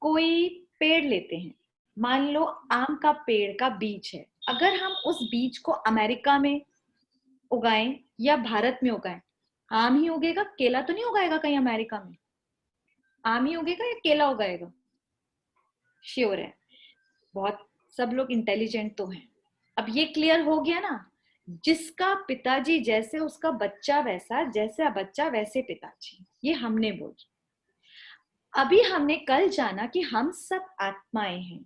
कोई पेड़ लेते हैं, मान लो आम का पेड़ का बीज है, अगर हम उस बीज को अमेरिका में उगाएं या भारत में उगाएं, आम ही उगेगा, केला तो नहीं उगाएगा कहीं अमेरिका में। आम ही उगेगा या केला उगाएगा? श्योर है? बहुत सब लोग इंटेलिजेंट तो हैं। अब ये क्लियर हो गया ना, जिसका पिताजी जैसे उसका बच्चा वैसा, जैसा बच्चा वैसे पिताजी, ये हमने बोला। अभी हमने कल जाना कि हम सब आत्माएं हैं,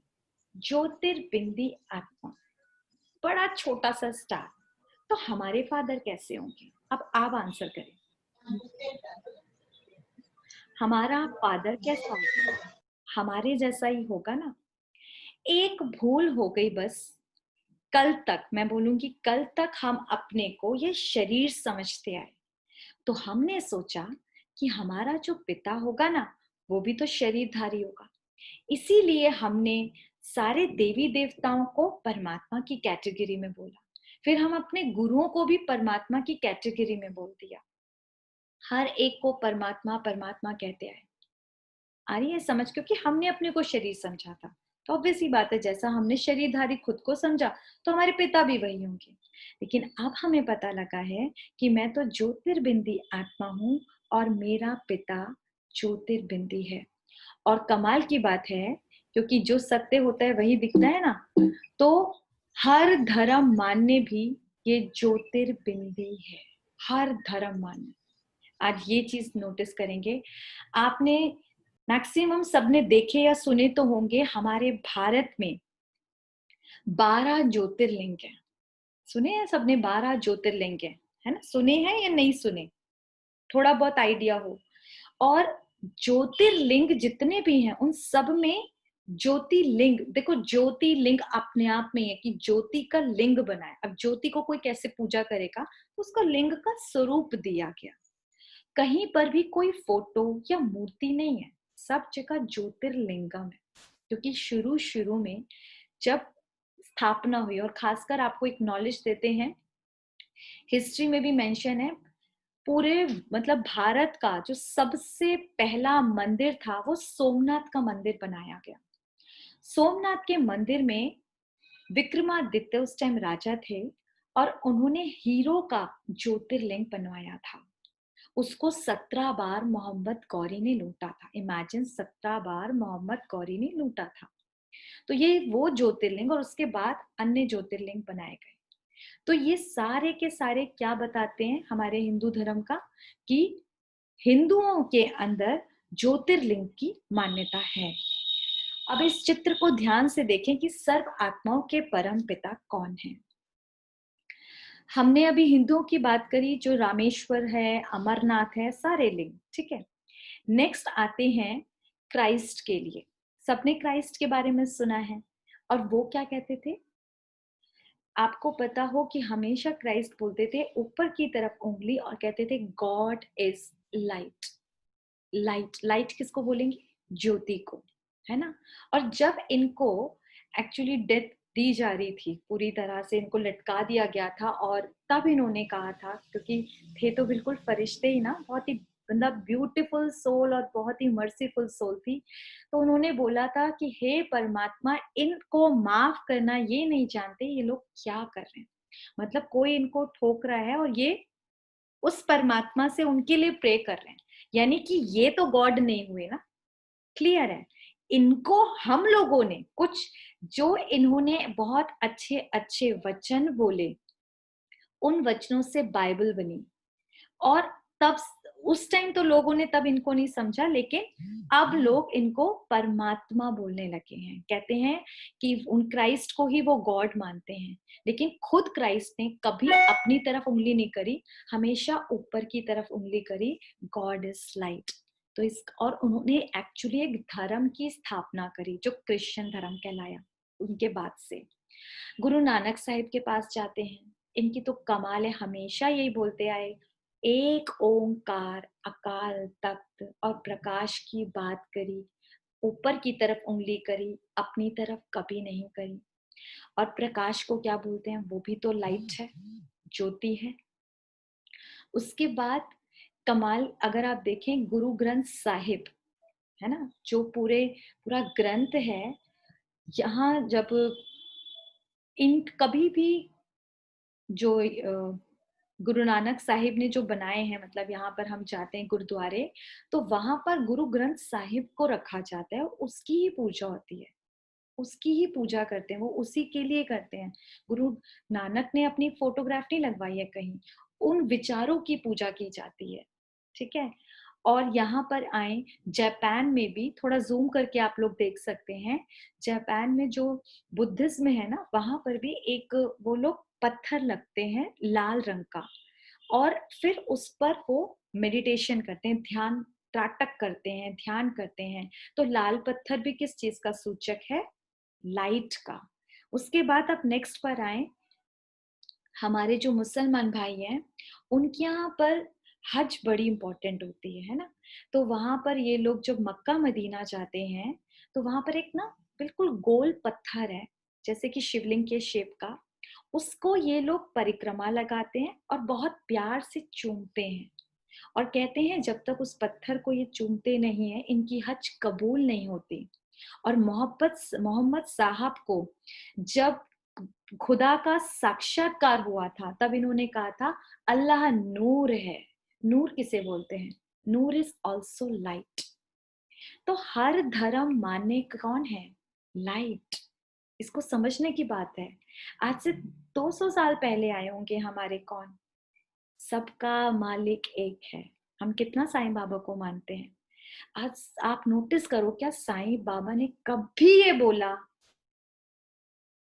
ज्योतिर्बिंदी आत्मा, बड़ा छोटा सा स्टार। तो हमारे फादर कैसे होंगे? अब आप आंसर करें, हमारा फादर कैसा होगा? हमारे जैसा ही होगा ना। एक भूल हो गई बस, कल तक, मैं बोलूंगी कल तक हम अपने को ये शरीर समझते आए, तो हमने सोचा कि हमारा जो पिता होगा ना, वो भी तो शरीरधारी होगा। इसीलिए हमने सारे देवी देवताओं को परमात्मा की कैटेगरी में बोला, फिर हम अपने गुरुओं को भी परमात्मा की कैटेगरी में बोल दिया। हर एक को परमात्मा परमात्मा कहते आए। आ रही है समझ? क्योंकि हमने अपने को शरीर समझा था, तो ऑब्वियस ही बात है, जैसा हमने शरीरधारी खुद को समझा तो हमारे पिता भी वही होंगे। लेकिन अब हमें पता लगा है कि मैं तो ज्योतिर्बिंदी आत्मा हूं और मेरा पिता ज्योतिर्बिंदी है। और कमाल की बात है, क्योंकि जो सत्य होता है वही दिखता है ना, तो हर धर्म मान्य भी ये ज्योतिर्बिंदी है। हर धर्म मान्य, आज ये चीज नोटिस करेंगे। आपने मैक्सिमम सबने देखे या सुने तो होंगे, हमारे भारत में 12 ज्योतिर्लिंग है। सुने हैं सबने? 12 ज्योतिर्लिंग है ना? सुने हैं या नहीं सुने? थोड़ा बहुत आइडिया हो। और ज्योतिर्लिंग जितने भी हैं उन सब में ज्योतिलिंग, देखो ज्योतिलिंग अपने आप में है कि ज्योति का लिंग बना है। अब ज्योति को कोई कैसे पूजा करेगा, तो उसका लिंग का स्वरूप दिया गया। कहीं पर भी कोई फोटो या मूर्ति नहीं है, सब जगह ज्योतिर्लिंगम है। क्योंकि शुरू शुरू में जब स्थापना हुई, और खासकर आपको एक नॉलेज देते हैं, हिस्ट्री में भी मेंशन है, पूरे मतलब भारत का जो सबसे पहला मंदिर था वो सोमनाथ का मंदिर बनाया गया। सोमनाथ के मंदिर में विक्रमादित्य उस टाइम राजा थे और उन्होंने हीरो का ज्योतिर्लिंग बनवाया था। उसको 17 बार मोहम्मद गौरी ने लूटा था। इमेजिन, 17 बार मोहम्मद गौरी ने लूटा था। तो ये वो ज्योतिर्लिंग, और उसके बाद अन्य ज्योतिर्लिंग बनाए गए। तो ये सारे के सारे क्या बताते हैं हमारे हिंदू धर्म का, कि हिंदुओं के अंदर ज्योतिर्लिंग की मान्यता है। अब इस चित्र को ध्यान से देखें कि सर्व आत्माओं के परम पिता कौन है। हमने अभी हिंदुओं की बात करी, जो रामेश्वर है, अमरनाथ है, सारे लिंग, ठीक है। नेक्स्ट आते हैं क्राइस्ट के लिए। सबने क्राइस्ट के बारे में सुना है। और वो क्या कहते थे? आपको पता हो कि हमेशा क्राइस्ट बोलते थे ऊपर की तरफ उंगली और कहते थे God is light. Light, light किसको बोलेंगे? ज्योति को, है ना? और जब इनको एक्चुअली डेथ दी जा रही थी, पूरी तरह से इनको लटका दिया गया था, और तब इन्होंने कहा था, क्योंकि थे तो बिल्कुल फरिश्ते ही ना, बहुत ही मतलब ब्यूटीफुल सोल और बहुत ही मर्सीफुल सोल थी, तो उन्होंने बोला था कि हे परमात्मा, इनको माफ करना, ये नहीं जानते ये लोग क्या कर रहे हैं। मतलब कोई इनको ठोक रहा है और ये उस परमात्मा से उनके लिए प्रे कर रहे हैं, यानी कि ये तो गॉड नहीं हुए ना। क्लियर है? इनको हम लोगों ने कुछ, जो इन्होंने बहुत अच्छे अच्छे वचन बोले, उन वचनों से बाइबल बनी। और तब उस टाइम तो लोगों ने तब इनको नहीं समझा, लेकिन अब लोग इनको परमात्मा बोलने लगे हैं, कहते हैं कि उन क्राइस्ट को ही वो गॉड मानते हैं। लेकिन खुद क्राइस्ट ने कभी अपनी तरफ उंगली नहीं करी, हमेशा ऊपर की तरफ उंगली करी, गॉड इज लाइट। तो इस, और उन्होंने एक्चुअली एक धर्म की स्थापना करी जो क्रिश्चियन धर्म कहलाया। उनके बाद से गुरु नानक साहिब के पास जाते हैं, इनकी तो कमाल है, हमेशा यही बोलते आए, एक ओंकार अकाल तख्त और प्रकाश की बात करी, ऊपर की तरफ उंगली करी, अपनी तरफ कभी नहीं करी। और प्रकाश को क्या बोलते हैं? वो भी तो लाइट है, ज्योति है। उसके बाद कमाल, अगर आप देखें गुरु ग्रंथ साहिब, है ना, जो पूरा ग्रंथ है, यहाँ जब इन कभी भी जो गुरु नानक साहिब ने जो बनाए हैं, मतलब यहाँ पर हम जाते हैं गुरुद्वारे, तो वहां पर गुरु ग्रंथ साहिब को रखा जाता है और उसकी ही पूजा होती है, उसकी ही पूजा करते हैं, वो उसी के लिए करते हैं। गुरु नानक ने अपनी फोटोग्राफ नहीं लगवाई है कहीं, उन विचारों की पूजा की जाती है। ठीक है? और यहाँ पर आए, जापान में भी थोड़ा जूम करके आप लोग देख सकते हैं, जापान में जो बुद्धिज्म है ना, वहां पर भी एक वो लोग पत्थर लगते हैं लाल रंग का, और फिर उस पर वो मेडिटेशन करते हैं, ध्यान त्राटक करते हैं, ध्यान करते हैं। तो लाल पत्थर भी किस चीज का सूचक है? लाइट का। उसके बाद आप नेक्स्ट पर आए, हमारे जो मुसलमान भाई हैं, उनके यहाँ पर हज बड़ी इंपॉर्टेंट होती है ना। तो वहां पर ये लोग जब मक्का मदीना जाते हैं, तो वहां पर एक ना बिल्कुल गोल पत्थर है, जैसे कि शिवलिंग के शेप का, उसको ये लोग परिक्रमा लगाते हैं और बहुत प्यार से चूमते हैं, और कहते हैं जब तक उस पत्थर को ये चूमते नहीं है, इनकी हज कबूल नहीं होती। और मोहम्मद साहब को जब खुदा का साक्षात्कार हुआ था, तब इन्होंने कहा था अल्लाह नूर है। नूर किसे बोलते हैं? नूर इज ऑल्सो लाइट। तो हर धर्म मानने कौन है? लाइट। इसको समझने की बात है। आज से 200 साल पहले आए होंगे हमारे कौन? सबका मालिक एक है। हम कितना साईं बाबा को मानते हैं। आज आप नोटिस करो, क्या साईं बाबा ने कभी ये बोला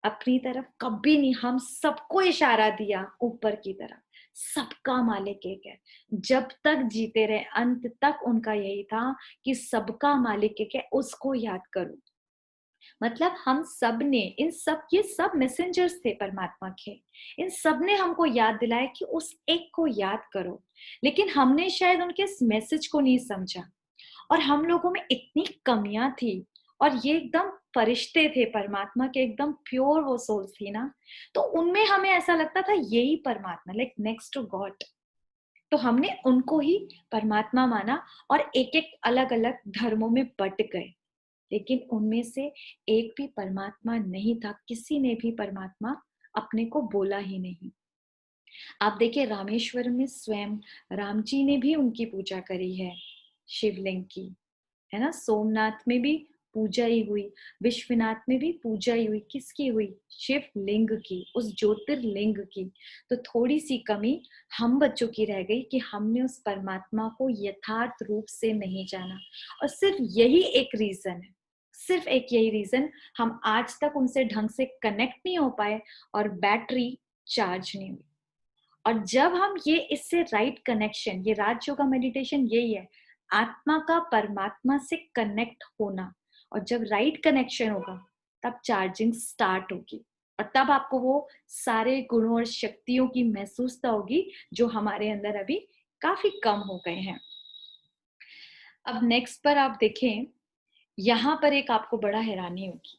अपनी तरफ? कभी नहीं। हम सबको इशारा दिया ऊपर की तरफ, सबका मालिक एक है। जब तक जीते रहे अंत तक उनका यही था कि सबका मालिक एक है, उसको याद करो। मतलब हम सब ने, इन सब, ये सब मैसेंजर्स थे परमात्मा के, इन सब ने हमको याद दिलाया कि उस एक को याद करो। लेकिन हमने शायद उनके इस मैसेज को नहीं समझा, और हम लोगों में इतनी कमियां थी, और ये एकदम फरिश्ते थे परमात्मा के, एकदम प्योर वो सोल्स थी ना, तो उनमें हमें ऐसा लगता था यही परमात्मा, लाइक नेक्स्ट टू गॉड। तो हमने उनको ही परमात्मा माना, और एक एक अलग अलग धर्मों में बट गए। लेकिन उनमें से एक भी परमात्मा नहीं था, किसी ने भी परमात्मा अपने को बोला ही नहीं। आप देखिए रामेश्वर में स्वयं राम जी ने भी उनकी पूजा करी है, शिवलिंग की, है ना। सोमनाथ में भी पूजा ही हुई, विश्वनाथ में भी पूजा ही हुई। किसकी हुई? शिवलिंग की, उस ज्योतिर्लिंग की। तो थोड़ी सी कमी हम बच्चों की रह गई कि हमने उस परमात्मा को यथार्थ रूप से नहीं जाना। और सिर्फ यही एक रीजन है, सिर्फ एक यही रीजन, हम आज तक उनसे ढंग से कनेक्ट नहीं हो पाए और बैटरी चार्ज नहीं हुई। और जब हम ये, इससे राइट कनेक्शन, ये राज योगा मेडिटेशन यही है, आत्मा का परमात्मा से कनेक्ट होना। और जब राइट कनेक्शन होगा, तब चार्जिंग स्टार्ट होगी और तब आपको वो सारे गुणों और शक्तियों की महसूसता होगी जो हमारे अंदर अभी काफी कम हो गए हैं। अब नेक्स्ट पर आप देखें, यहां पर एक आपको बड़ा हैरानी होगी,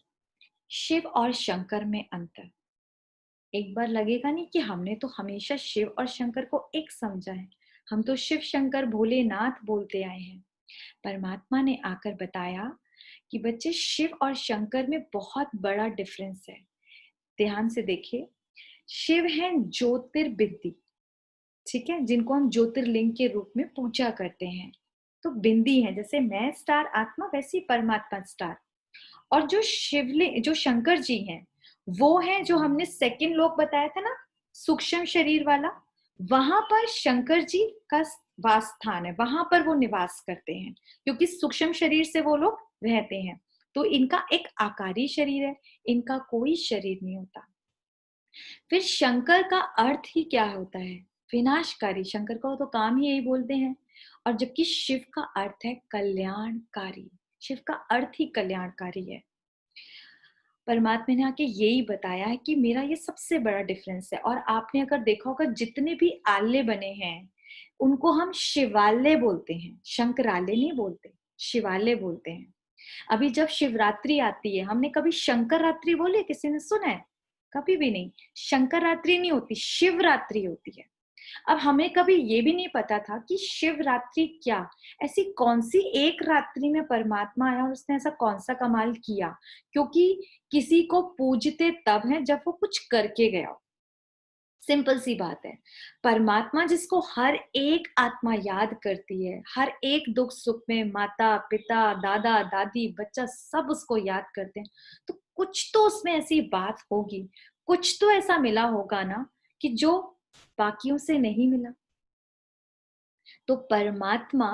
शिव और शंकर में अंतर। एक बार लगेगा नहीं कि हमने तो हमेशा शिव और शंकर को एक समझा है, हम तो शिव शंकर भोलेनाथ बोलते आए हैं। परमात्मा ने आकर बताया कि बच्चे, शिव और शंकर में बहुत बड़ा डिफरेंस है। ध्यान से देखिए, शिव है ज्योतिर्बिंदी, ठीक है, जिनको हम ज्योतिर्लिंग के रूप में पूजा करते हैं। तो बिंदी है, जैसे मैं स्टार आत्मा, वैसी परमात्मा स्टार। और जो शिवलिंग, जो शंकर जी हैं, वो है जो हमने सेकंड लोक बताया था ना, सूक्ष्म शरीर वाला, वहां पर शंकर जी का वास स्थान है, वहां पर वो निवास करते हैं, क्योंकि सूक्ष्म शरीर से वो लोग रहते हैं। तो इनका एक आकारी शरीर है, इनका कोई शरीर नहीं होता। फिर शंकर का अर्थ ही क्या होता है? विनाशकारी। शंकर का तो काम ही यही बोलते हैं। और जबकि शिव का अर्थ है कल्याणकारी, शिव का अर्थ ही कल्याणकारी है। परमात्मा ने आके यही बताया है कि मेरा ये सबसे बड़ा डिफरेंस है। और आपने अगर देखा होगा, जितने भी आले बने हैं उनको हम शिवालय बोलते हैं, शंकरालय नहीं बोलते, शिवालय बोलते हैं। अभी जब शिवरात्रि आती है, हमने कभी शंकर रात्रि बोले, किसी ने सुना है? कभी भी नहीं। शंकर रात्रि नहीं होती, शिवरात्रि होती है। अब हमें कभी ये भी नहीं पता था कि शिवरात्रि क्या, ऐसी कौन सी एक रात्रि में परमात्मा आया और उसने ऐसा कौन सा कमाल किया, क्योंकि किसी को पूजते तब है जब वो कुछ करके गया हो। सिंपल सी बात है। परमात्मा जिसको हर एक आत्मा याद करती है, हर एक दुख सुख में माता पिता दादा दादी बच्चा सब उसको याद करते हैं, तो कुछ तो उसमें ऐसी बात होगी, कुछ तो ऐसा मिला होगा ना कि जो बाकियों से नहीं मिला। तो परमात्मा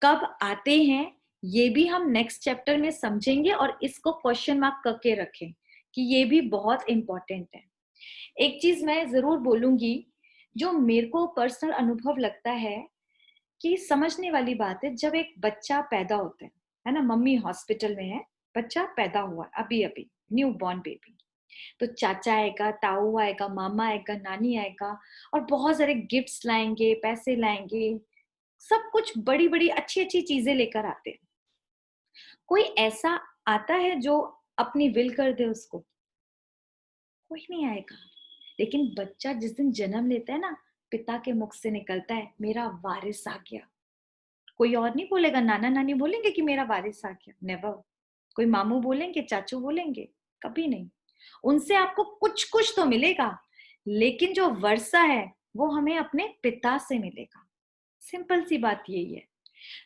कब आते हैं ये भी हम नेक्स्ट चैप्टर में समझेंगे, और इसको क्वेश्चन मार्क करके रखें कि ये भी बहुत इंपॉर्टेंट है। एक चीज मैं जरूर बोलूंगी, जो मेरे को पर्सनल अनुभव लगता है कि समझने वाली बात है। जब एक बच्चा पैदा होता है ना, मम्मी हॉस्पिटल में है, बच्चा पैदा हुआ अभी अभी, न्यू बॉर्न बेबी, तो चाचा आएगा, ताऊ आएगा, मामा आएगा, नानी आएगा, और बहुत सारे गिफ्ट्स लाएंगे, पैसे लाएंगे, सब कुछ बड़ी बड़ी अच्छी अच्छी चीजें लेकर आते हैं। कोई ऐसा आता है जो अपनी विल कर दे उसको? कोई नहीं आएगा। लेकिन बच्चा जिस दिन जन्म लेता है ना, पिता के मुख से निकलता है, मेरा वारिस आ गया। कोई और नहीं बोलेगा, नाना नानी बोलेंगे कि मेरा वारिस आ गया, नेवर। कोई मामू बोलेंगे, चाचू बोलेंगे? कभी नहीं। उनसे आपको कुछ कुछ तो मिलेगा, लेकिन जो वर्षा है वो हमें अपने पिता से मिलेगा। सिंपल सी बात यही है।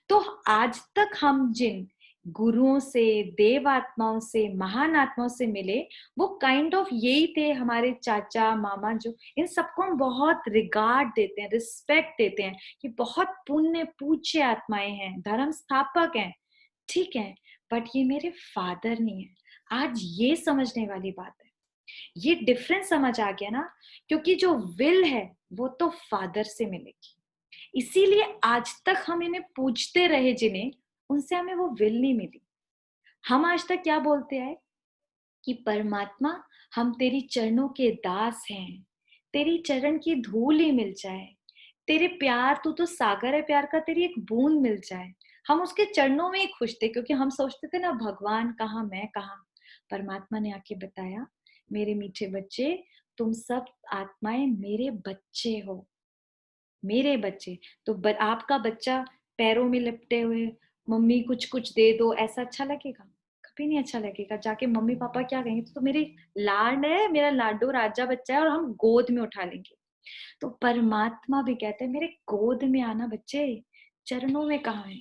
तो आज तक हम जिन गुरुओं से, देव आत्माओं से, महान आत्माओं से मिले, वो काइंड ऑफ यही थे, हमारे चाचा मामा, जो इन सबको हम बहुत रिगार्ड देते हैं, रिस्पेक्ट देते हैं कि बहुत पुण्य पूज्य आत्माएं हैं, धर्म स्थापक हैं, ठीक है, बट ये मेरे फादर नहीं है। आज ये समझने वाली बात है, ये डिफरेंस समझ आ गया ना, क्योंकि जो विल है वो तो फादर से मिलेगी। इसीलिए आज तक हम इन्हें पूछते रहे, जिन्हें, उनसे हमें वो विल नहीं मिली। हम आज तक क्या बोलते आए कि परमात्मा, हम तेरी चरणों के दास हैं, तेरी चरण की धूल ही मिल जाए, तेरे प्यार, तू तो सागर है प्यार का, तेरी एक बूंद मिल जाए। हम उसके चरणों में ही खुश थे, क्योंकि हम सोचते थे ना, भगवान कहाँ, मैं कहाँ। परमात्मा ने आके बताया, मेरे मीठे बच्चे, तुम सब आत्माएं मेरे बच्चे हो, मेरे बच्चे। तो आपका बच्चा पैरों में लिपटे हुए, मम्मी कुछ कुछ दे दो, ऐसा अच्छा लगेगा? कभी नहीं अच्छा लगेगा। जाके मम्मी पापा क्या कहेंगे, तो मेरी लाड है, मेरा लाडो राजा बच्चा है, और हम गोद में उठा लेंगे। तो परमात्मा भी कहते हैं, मेरे गोद में आना बच्चे, चरणों में कहाँ है।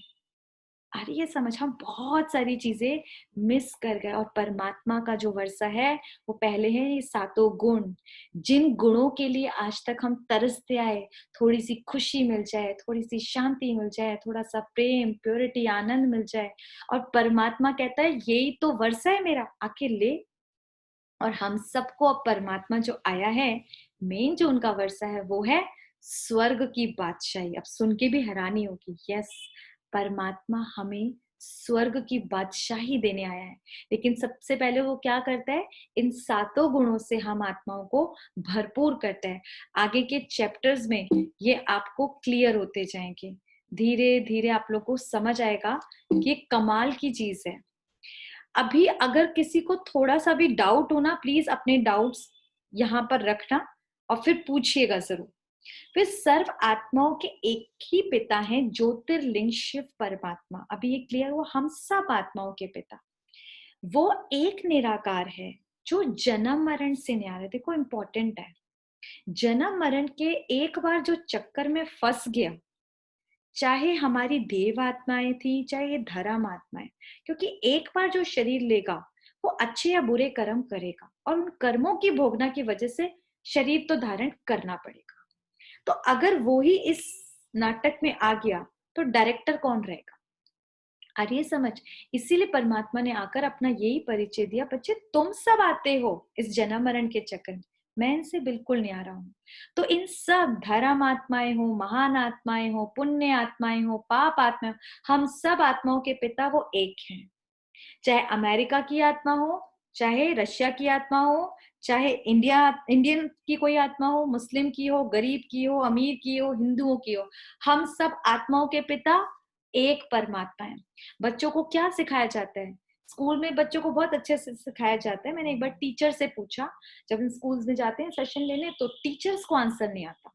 आ रही है समझ? हम बहुत सारी चीजें मिस कर गए। और परमात्मा का जो वर्षा है वो पहले है ये सातों गुण, जिन गुणों के लिए आज तक हम तरसते आए, थोड़ी सी खुशी मिल जाए, थोड़ी सी शांति मिल जाए, थोड़ा सा प्रेम, प्योरिटी, आनंद मिल जाए, और परमात्मा कहता है यही तो वर्षा है मेरा, आके ले। और हम सबको अब परमात्मा जो आया है, मेन जो उनका वर्षा है वो है स्वर्ग की बादशाही। अब सुन के भी हैरानी होगी, यस, परमात्मा हमें स्वर्ग की बादशाही देने आया है। लेकिन सबसे पहले वो क्या करता है, इन 7 गुणों से हम आत्माओं को भरपूर करता है। आगे के चैप्टर्स में ये आपको क्लियर होते जाएंगे, धीरे धीरे आप लोग को समझ आएगा कि ये कमाल की चीज है। अभी अगर किसी को थोड़ा सा भी डाउट हो ना, प्लीज अपने डाउट्स यहाँ पर रखना और फिर पूछिएगा जरूर। फिर सर्व आत्माओं के एक ही पिता हैं, ज्योतिर्लिंग शिव परमात्मा। अभी ये क्लियर हुआ, हम सब आत्माओं के पिता। वो एक निराकार है जो जन्म मरण से न्यारा है। देखो इंपॉर्टेंट है, जन्म मरण के एक बार जो चक्कर में फंस गया, चाहे हमारी देव आत्माएं थी चाहे ये धर्म आत्माएं, क्योंकि एक बार जो शरीर लेगा वो अच्छे या बुरे कर्म करेगा और उन कर्मों की भोगना की वजह से शरीर तो धारण करना पड़ेगा। तो अगर वो ही इस नाटक में आ गया तो डायरेक्टर कौन रहेगा? आ रही है समझ? इसीलिए परमात्मा ने आकर अपना यही परिचय दिया, बच्चे तुम सब आते हो इस जन्म मरण के चक्कर में, मैं इनसे बिल्कुल नहीं आ रहा हूं। तो इन सब धर्म आत्माएं हो, महान आत्माएं हो, पुण्य आत्माएं हो, पाप आत्माएं हो, हम सब आत्माओं के पिता वो एक हैं। चाहे अमेरिका की आत्मा हो, चाहे रशिया की आत्मा हो, चाहे इंडियन की कोई आत्मा हो, मुस्लिम की हो, गरीब की हो, अमीर की हो, हिंदुओं की हो, हम सब आत्माओं के पिता एक परमात्मा है। बच्चों को क्या सिखाया जाता है स्कूल में? बच्चों को बहुत अच्छे से सिखाया जाता है। मैंने एक बार टीचर से पूछा, जब हम स्कूल्स में जाते हैं सेशन लेने, तो टीचर्स को आंसर नहीं आता।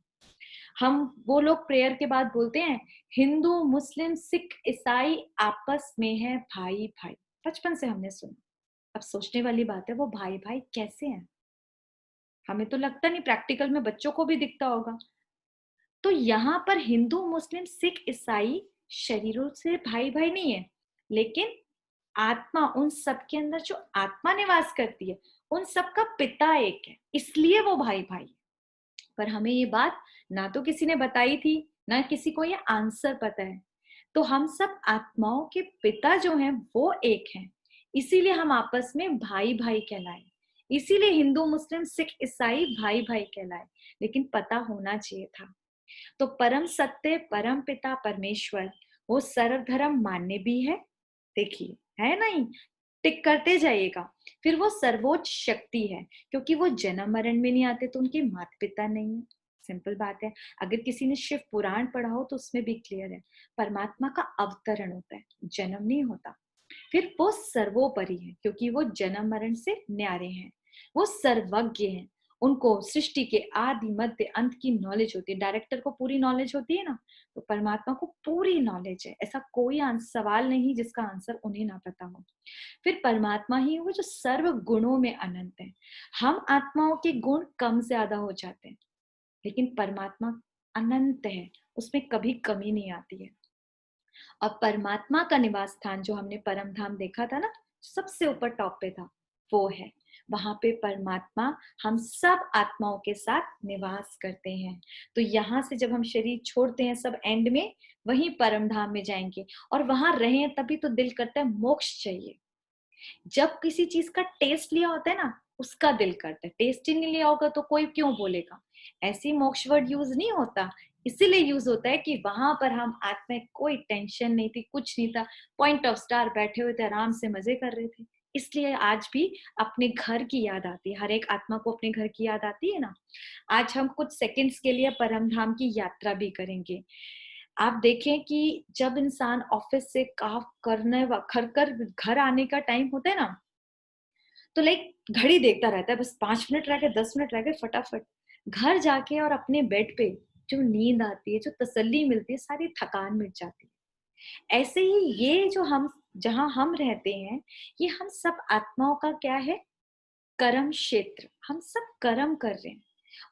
हम वो लोग प्रेयर के बाद बोलते हैं हिंदू मुस्लिम सिख ईसाई आपस में है भाई भाई। बचपन से हमने सुना। अब सोचने वाली बात है, वो भाई भाई कैसे हैं? हमें तो लगता नहीं, प्रैक्टिकल में बच्चों को भी दिखता होगा। तो यहाँ पर हिंदू मुस्लिम सिख ईसाई शरीरों से भाई भाई नहीं है, लेकिन आत्मा, उन सब के अंदर जो आत्मा निवास करती है, उन सब का पिता एक है, इसलिए वो भाई भाई है। पर हमें ये बात ना तो किसी ने बताई थी, ना किसी को ये आंसर पता है। तो हम सब आत्माओं के पिता जो हैं वो एक हैं, इसीलिए हम आपस में भाई भाई कहलाए। इसीलिए हिंदू मुस्लिम सिख ईसाई भाई भाई कहलाए। लेकिन पता होना चाहिए था। तो परम सत्य परम पिता परमेश्वर वो सर्वधर्म मान्य भी है, देखिए है नहीं, टिक करते जाइएगा। फिर वो सर्वोच्च शक्ति है, क्योंकि वो जन्म मरण में नहीं आते तो उनके माता पिता नहीं है। सिंपल बात है। अगर किसी ने शिव पुराण पढ़ा हो तो उसमें भी क्लियर है, परमात्मा का अवतरण होता है, जन्म नहीं होता। फिर वो सर्वोपरि है, क्योंकि वो जन्म मरण से न्यारे हैं। वो सर्वज्ञ हैं, उनको सृष्टि के आदि मध्य अंत की नॉलेज होती है। डायरेक्टर को पूरी नॉलेज होती है ना, तो परमात्मा को पूरी नॉलेज है। ऐसा कोई सवाल नहीं जिसका आंसर उन्हें ना पता हो। फिर परमात्मा ही वो जो सर्व गुणों में अनंत है। हम आत्माओं के गुण कम ज्यादा हो जाते हैं, लेकिन परमात्मा अनंत है, उसमें कभी कमी नहीं आती है। और परमात्मा का निवास स्थान जो हमने परम धाम देखा था ना, सबसे ऊपर टॉप पे था, वो है। वहां पे परमात्मा हम सब आत्माओं के साथ निवास करते हैं। तो यहाँ से जब हम शरीर छोड़ते हैं सब एंड में वहीं परम धाम में जाएंगे, और वहां रहें तभी तो दिल करता है मोक्ष चाहिए। जब किसी चीज का टेस्ट लिया होता है ना, उसका दिल करता है। टेस्ट ही नहीं लिया होगा तो कोई क्यों बोलेगा? ऐसी मोक्ष वर्ड यूज नहीं होता, इसीलिए यूज होता है कि वहां पर हम आत्मा, कोई टेंशन नहीं थी, कुछ नहीं था, पॉइंट ऑफ स्टार बैठे हुए थे, आराम से मजे कर रहे थे। इसलिए आज भी अपने घर की याद आती है, हर एक आत्मा को अपने घर की याद आती है ना। आज हम कुछ सेकंड्स के लिए परम धाम की यात्रा भी करेंगे। आप देखें कि जब इंसान ऑफिस से काम करने कर घर आने का टाइम होता है ना, तो लाइक घड़ी देखता रहता है, बस 5 मिनट रह गए, 10 मिनट रह गए, फटाफट घर जाके और अपने बेड पे जो नींद आती है, जो तसल्ली मिलती है, सारी थकान मिट जाती है। ऐसे ही ये जो हम जहां हम रहते हैं, ये हम सब आत्माओं का क्या है? कर्म क्षेत्र। हम सब कर्म कर रहे हैं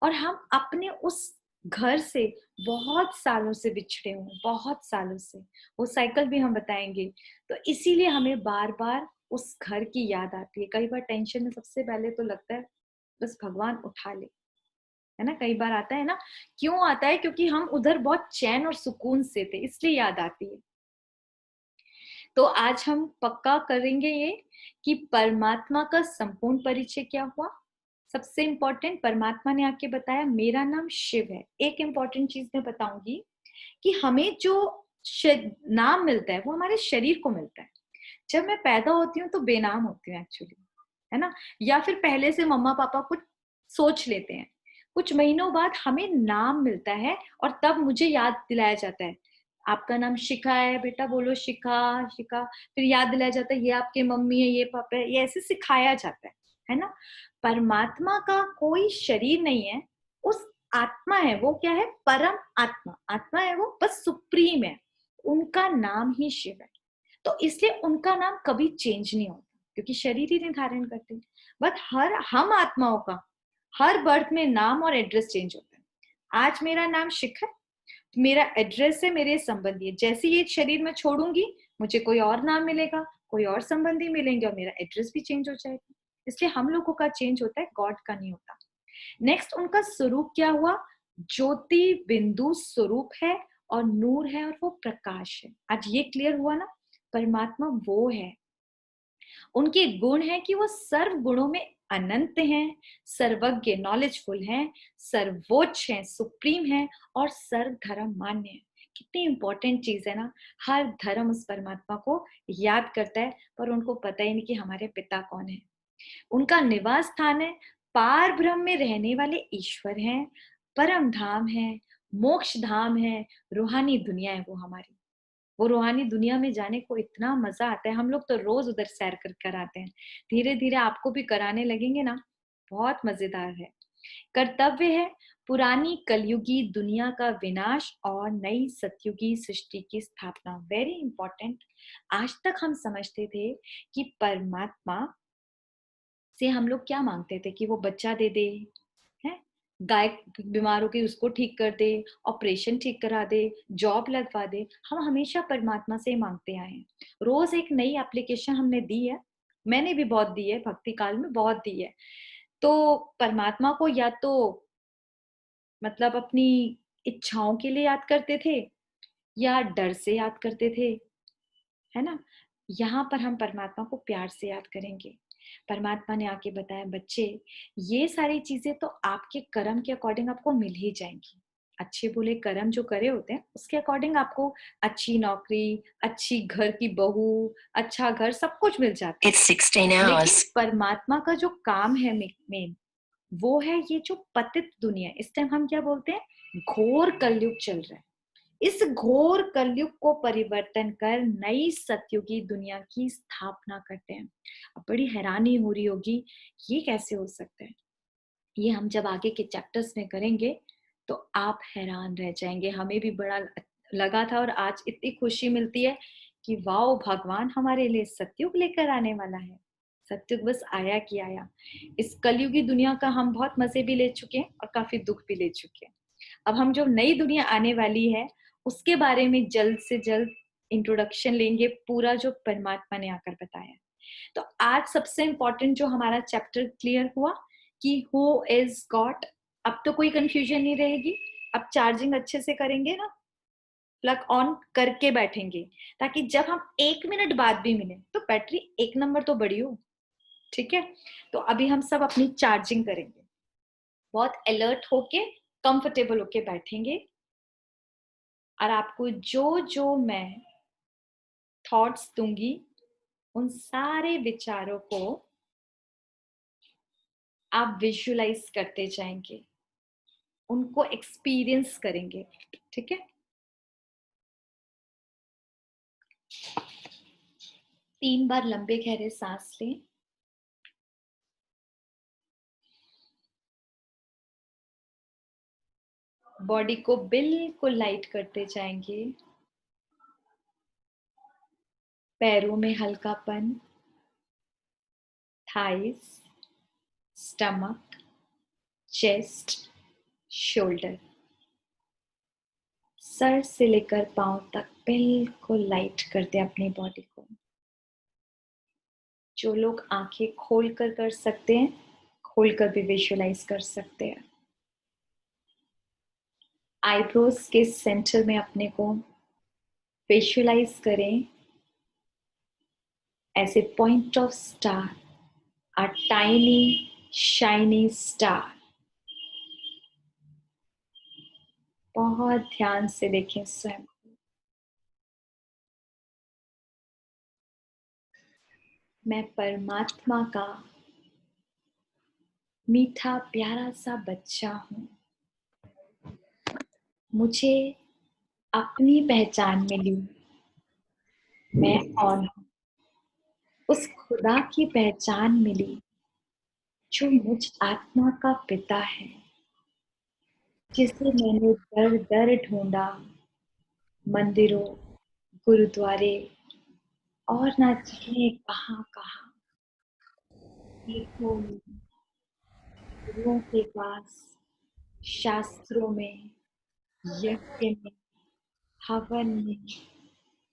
और हम अपने उस घर से बहुत सालों से बिछड़े हुए, बहुत सालों से। वो साइकिल भी हम बताएंगे। तो इसीलिए हमें बार बार उस घर की याद आती है। कई बार टेंशन में सबसे पहले तो लगता है बस भगवान उठा ले, है ना? कई बार आता है ना। क्यों आता है? क्योंकि हम उधर बहुत चैन और सुकून से थे, इसलिए याद आती है। तो आज हम पक्का करेंगे ये कि परमात्मा का संपूर्ण परिचय क्या हुआ। सबसे इंपॉर्टेंट, परमात्मा ने आके बताया मेरा नाम शिव है। एक इंपॉर्टेंट चीज मैं बताऊंगी कि हमें जो नाम मिलता है वो हमारे शरीर को मिलता है। जब मैं पैदा होती हूँ तो बेनाम होती हूँ एक्चुअली, है ना, या फिर पहले से मम्मा पापा कुछ सोच लेते हैं, कुछ महीनों बाद हमें नाम मिलता है और तब मुझे याद दिलाया जाता है, आपका नाम शिखा है बेटा, बोलो शिखा शिखा। फिर याद दिलाया जाता है ये आपके मम्मी है, ये पापा है, ये ऐसे सिखाया जाता है ना। परमात्मा का कोई शरीर नहीं है, उस आत्मा है, वो क्या है, परम आत्मा, आत्मा है वो, बस सुप्रीम है, उनका नाम ही शिव है। तो इसलिए उनका नाम कभी चेंज नहीं होता, क्योंकि शरीर ही निर्धारण करते हैं। बट हम आत्माओं का हर बर्थ में नाम और एड्रेस चेंज होता है। आज मेरा नाम शिखर, मेरा एड्रेस है मेरे संबंधी है, जैसे ये शरीर में छोड़ूंगी मुझे कोई और नाम मिलेगा, कोई और संबंधी मिलेंगे और मेरा एड्रेस भी चेंज हो जाएगा। इसलिए हम लोगों का चेंज होता है, गॉड का नहीं होता। नेक्स्ट उनका स्वरूप क्या हुआ, ज्योति बिंदु स्वरूप है और नूर है और वो प्रकाश है। आज ये क्लियर हुआ ना, परमात्मा वो है। उनके गुण है कि वो सर्व गुणों में अनंत हैं, सर्वज्ञ नॉलेजफुल हैं, सर्वोच्च हैं, सुप्रीम हैं और सर्व धर्म मान्य है। कितनी इंपॉर्टेंट चीज है ना, हर धर्म उस परमात्मा को याद करता है, पर उनको पता ही नहीं कि हमारे पिता कौन है। उनका निवास स्थान है, पार ब्रह्म में रहने वाले ईश्वर हैं, परम धाम है, मोक्ष धाम है, रूहानी दुनिया है वो हमारी। वो रूहानी दुनिया में जाने को इतना मजा आता है, हम लोग तो रोज उधर सैर कर कर आते हैं, धीरे धीरे आपको भी कराने लगेंगे ना, बहुत मजेदार है। कर्तव्य है पुरानी कलयुगी दुनिया का विनाश और नई सतयुगी सृष्टि की स्थापना। Very important. आज तक हम समझते थे कि परमात्मा से हम लोग क्या मांगते थे कि वो बच्चा दे दे, है, गाय बीमार हो गई उसको ठीक कर दे, ऑपरेशन ठीक करा दे, जॉब लगवा दे। हम हमेशा परमात्मा से मांगते आए हैं। रोज एक नई एप्लीकेशन हमने दी है, मैंने भी बहुत दी है, भक्ति काल में बहुत दी है। तो परमात्मा को या तो मतलब अपनी इच्छाओं के लिए याद करते थे या डर से याद करते थे, है ना। यहाँ पर हम परमात्मा को प्यार से याद करेंगे। परमात्मा ने आके बताया बच्चे, ये सारी चीजें तो आपके कर्म के अकॉर्डिंग आपको मिल ही जाएंगी। अच्छे बुरे कर्म जो करे होते हैं उसके अकॉर्डिंग आपको अच्छी नौकरी, अच्छी घर की बहू, अच्छा घर, सब कुछ मिल जाता है। It's 16 hours. लेकिन परमात्मा का जो काम है मेन, वो है ये जो पतित दुनिया, इस टाइम हम क्या बोलते हैं, घोर कलयुग चल रहा है। इस घोर कलयुग को परिवर्तन कर नई सतयुगी दुनिया की स्थापना करते हैं। अब बड़ी हैरानी हो रही होगी, ये कैसे हो सकता है। ये हम जब आगे के चैप्टर्स में करेंगे तो आप हैरान रह जाएंगे। हमें भी बड़ा लगा था और आज इतनी खुशी मिलती है कि वाओ, भगवान हमारे लिए सतयुग लेकर आने वाला है। सतयुग बस आया कि आया। इस कलयुगी दुनिया का हम बहुत मजे भी ले चुके हैं और काफी दुख भी ले चुके हैं। अब हम जो नई दुनिया आने वाली है उसके बारे में जल्द से जल्द इंट्रोडक्शन लेंगे, पूरा जो परमात्मा ने आकर बताया। तो आज सबसे इंपॉर्टेंट जो हमारा चैप्टर क्लियर हुआ कि हु इज गॉड। अब तो कोई कंफ्यूजन नहीं रहेगी। अब चार्जिंग अच्छे से करेंगे ना, प्लग ऑन करके बैठेंगे, ताकि जब हम 1 मिनट बाद भी मिले तो बैटरी 1 नंबर तो बड़ी हो। ठीक है, तो अभी हम सब अपनी चार्जिंग करेंगे, बहुत अलर्ट होके कंफर्टेबल होके बैठेंगे और आपको जो जो मैं थॉट्स दूंगी उन सारे विचारों को आप विजुअलाइज करते जाएंगे, उनको एक्सपीरियंस करेंगे। ठीक है, 3 बार लंबे गहरे सांस लें। बॉडी को बिल्कुल लाइट करते जाएंगे। पैरों में हल्कापन, थाइस, स्टमक, चेस्ट, शोल्डर, सर से लेकर पांव तक बिल्कुल लाइट कर दे अपनी बॉडी को। जो लोग आंखें खोलकर कर सकते हैं खोलकर भी विजुअलाइज कर सकते हैं। आईब्रोज के सेंटर में अपने को विजुअलाइज करें as a point of star, a tiny shiny star। बहुत ध्यान से देखें स्वयं। मैं परमात्मा का मीठा प्यारा सा बच्चा हूँ। मुझे अपनी पहचान मिली। मैं कौन हूँ? उस खुदा की पहचान मिली जो मुझ आत्मा का पिता है, जिसे मैंने दर दर ढूंढा, मंदिरों, गुरुद्वारे और न जाने कहाँ कहाँ, गीतों में, गुरुओं के पास, शास्त्रों में, यज्ञ में, हवन में,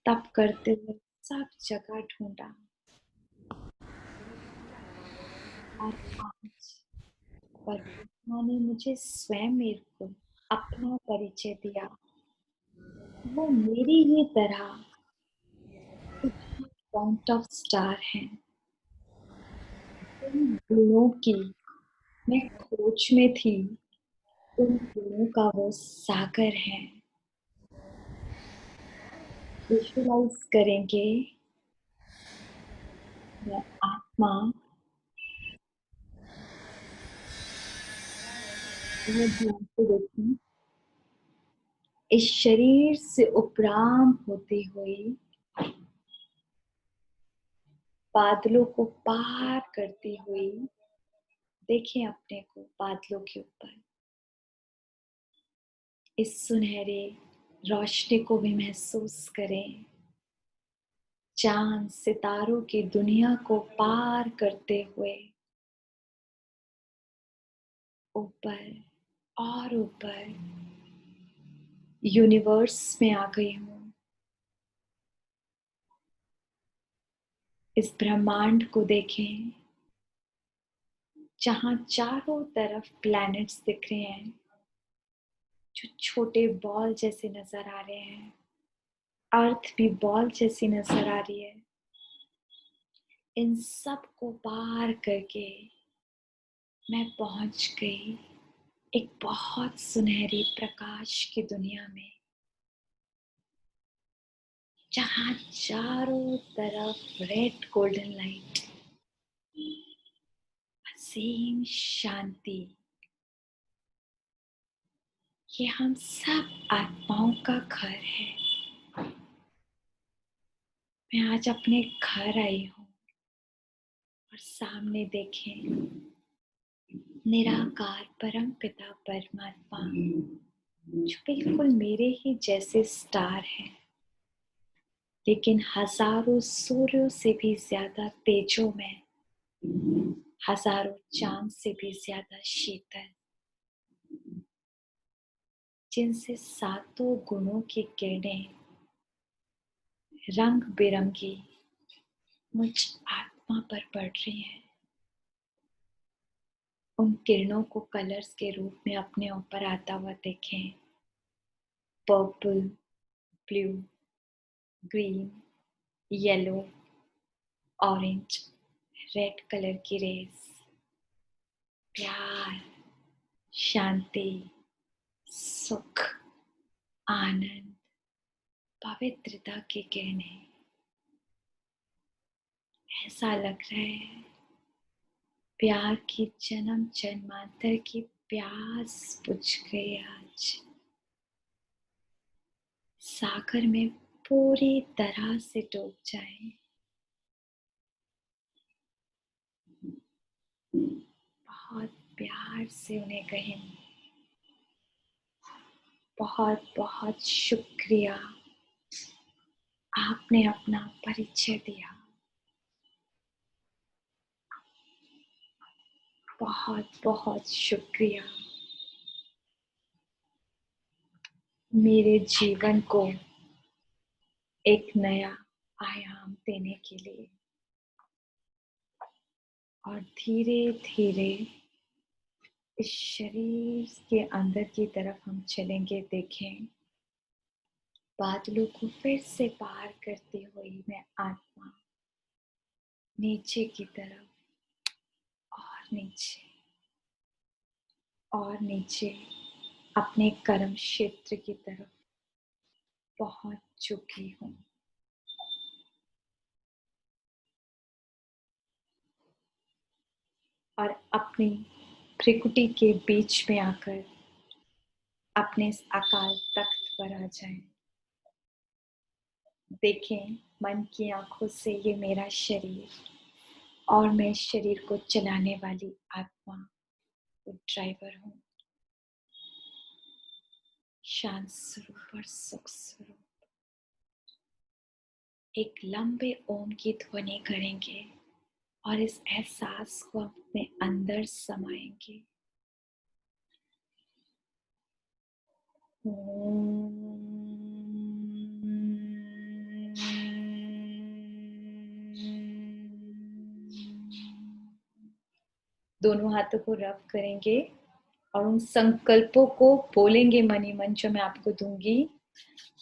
तप करते हुए सब जगह ढूंढा। और आज परमात्मा ने मुझे स्वयं मेरे को अपना परिचय दिया। वो मेरी ही तरह पॉइंट ऑफ स्टार है। उन गुणों की मैं खोज में थी, उन गुणों का वो सागर है। विजुअलाइज करेंगे, मैं आत्मा, बहुत ध्यान से देखिए, इस शरीर से उपराम होती हुई बादलों को पार करती हुई, देखें अपने को बादलों के ऊपर। इस सुनहरे रोशनी को भी महसूस करें। चांद सितारों की दुनिया को पार करते हुए ऊपर और ऊपर यूनिवर्स में आ गई हूँ। इस ब्रह्मांड को देखें, जहां चारों तरफ प्लैनेट्स दिख रहे हैं, जो छोटे बॉल जैसे नजर आ रहे हैं। अर्थ भी बॉल जैसी नजर आ रही है। इन सब को पार करके मैं पहुंच गई एक बहुत सुनहरी प्रकाश की दुनिया में, जहां चारों तरफ रेड गोल्डन लाइट, असीम शांति। ये हम सब आत्माओं का घर है। मैं आज अपने घर आई हूँ और सामने देखें, निराकार परम पिता परमात्मा, जो बिल्कुल मेरे ही जैसे स्टार है, लेकिन हजारों सूर्यों से भी ज्यादा तेजोमय, हजारों चांद से भी ज्यादा शीतल, जिनसे सातों गुणों की किरणें रंग बिरंगी मुझ आत्मा पर पड़ रही हैं। उन किरणों को कलर्स के रूप में अपने ऊपर आता हुआ देखें। Purple, blue, green, yellow, orange, red colour की रेस, प्यार, शांति, सुख, आनंद, पवित्रता की किरणें। ऐसा लग रहा है प्यार की जन्म जन्मांतर की प्यास बुझ गई आज। सागर में पूरी तरह से डूब जाएं। बहुत प्यार से उन्हें कहें, बहुत बहुत शुक्रिया, आपने अपना परिचय दिया। बहुत बहुत शुक्रिया, मेरे जीवन को एक नया आयाम देने के लिए। और धीरे धीरे इस शरीर के अंदर की तरफ हम चलेंगे। देखें, बादलों को फिर से पार करती हुई मैं आत्मा नीचे की तरफ और नीचे और नीचे अपने कर्म क्षेत्र की तरफ पहुंच चुकी हूँ। और अपनी भ्रिकुटी के बीच में आकर अपने इस अकाल तख्त पर आ जाएं। देखें मन की आंखों से ये मेरा शरीर और मैं इस शरीर को चलाने वाली आत्मा, वो ड्राइवर हूँ। शांत स्वरूप और सुख स्वरूप। एक लंबे ओम की ध्वनि करेंगे और इस एहसास को अपने अंदर समाएंगे। दोनों हाथों को रब करेंगे और उन संकल्पों को बोलेंगे मन ही मन जो मैं आपको दूंगी।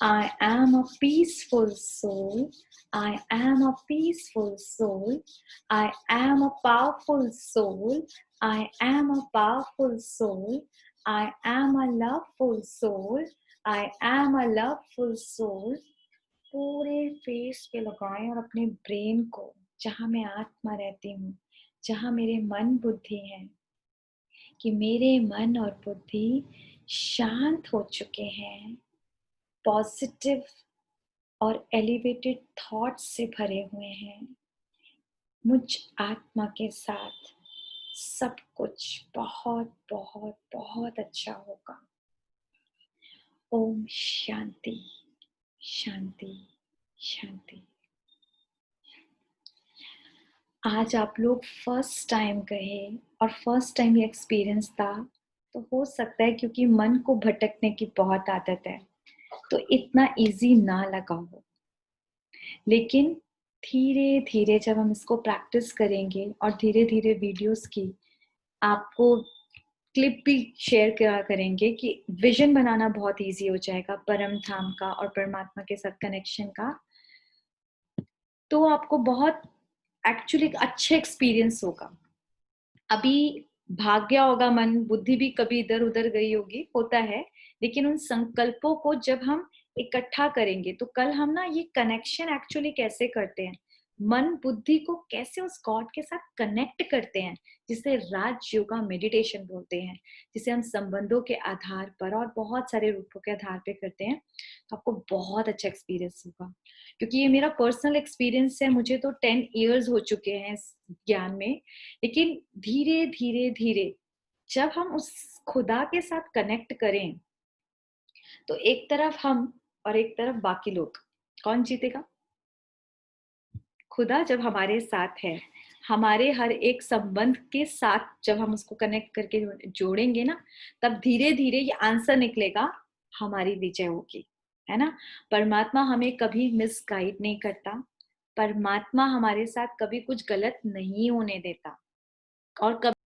I am a peaceful soul. I am a peaceful soul. I am a powerful soul. I am a powerful soul. I am a loveful soul. I am a loveful soul. पूरे फेस पे लगाएं और अपने ब्रेन को, जहां मैं आत्मा रहती हूँ, जहां मेरे मन बुद्धि है, कि मेरे मन और बुद्धि शांत हो चुके हैं, पॉजिटिव और एलिवेटेड थॉट्स से भरे हुए हैं। मुझ आत्मा के साथ सब कुछ बहुत बहुत बहुत अच्छा होगा। ओम शांति शांति शांति। आज आप लोग फर्स्ट टाइम गए और फर्स्ट टाइम ये एक्सपीरियंस था, तो हो सकता है क्योंकि मन को भटकने की बहुत आदत है तो इतना इजी ना लगा हो, लेकिन धीरे धीरे जब हम इसको प्रैक्टिस करेंगे और धीरे धीरे वीडियोस की आपको क्लिप भी शेयर करा करेंगे कि विजन बनाना बहुत इजी हो जाएगा परम धाम का और परमात्मा के साथ कनेक्शन का, तो आपको बहुत एक्चुअली अच्छा एक्सपीरियंस होगा। अभी भाग गया होगा मन, बुद्धि भी कभी इधर उधर गई होगी, होता है, लेकिन उन संकल्पों को जब हम इकट्ठा करेंगे तो कल हम ना ये कनेक्शन एक्चुअली कैसे करते हैं, मन बुद्धि को कैसे उस गॉड के साथ कनेक्ट करते हैं, जिसे राज योगा मेडिटेशन बोलते हैं, जिसे हम संबंधों के आधार पर और बहुत सारे रूपों के आधार पे करते हैं, तो आपको बहुत अच्छा एक्सपीरियंस होगा। क्योंकि ये मेरा पर्सनल एक्सपीरियंस है, मुझे तो 10 इयर्स हो चुके हैं इस ज्ञान में, लेकिन धीरे धीरे धीरे जब हम उस खुदा के साथ कनेक्ट करें तो एक तरफ हम और एक तरफ बाकी लोग, कौन जीतेगा? खुदा जब हमारे साथ है, हमारे हर एक संबंध के साथ जब हम उसको कनेक्ट करके जोड़ेंगे ना, तब धीरे धीरे ये आंसर निकलेगा, हमारी विजय होगी, है ना। परमात्मा हमें कभी मिसगाइड नहीं करता, परमात्मा हमारे साथ कभी कुछ गलत नहीं होने देता, और कभी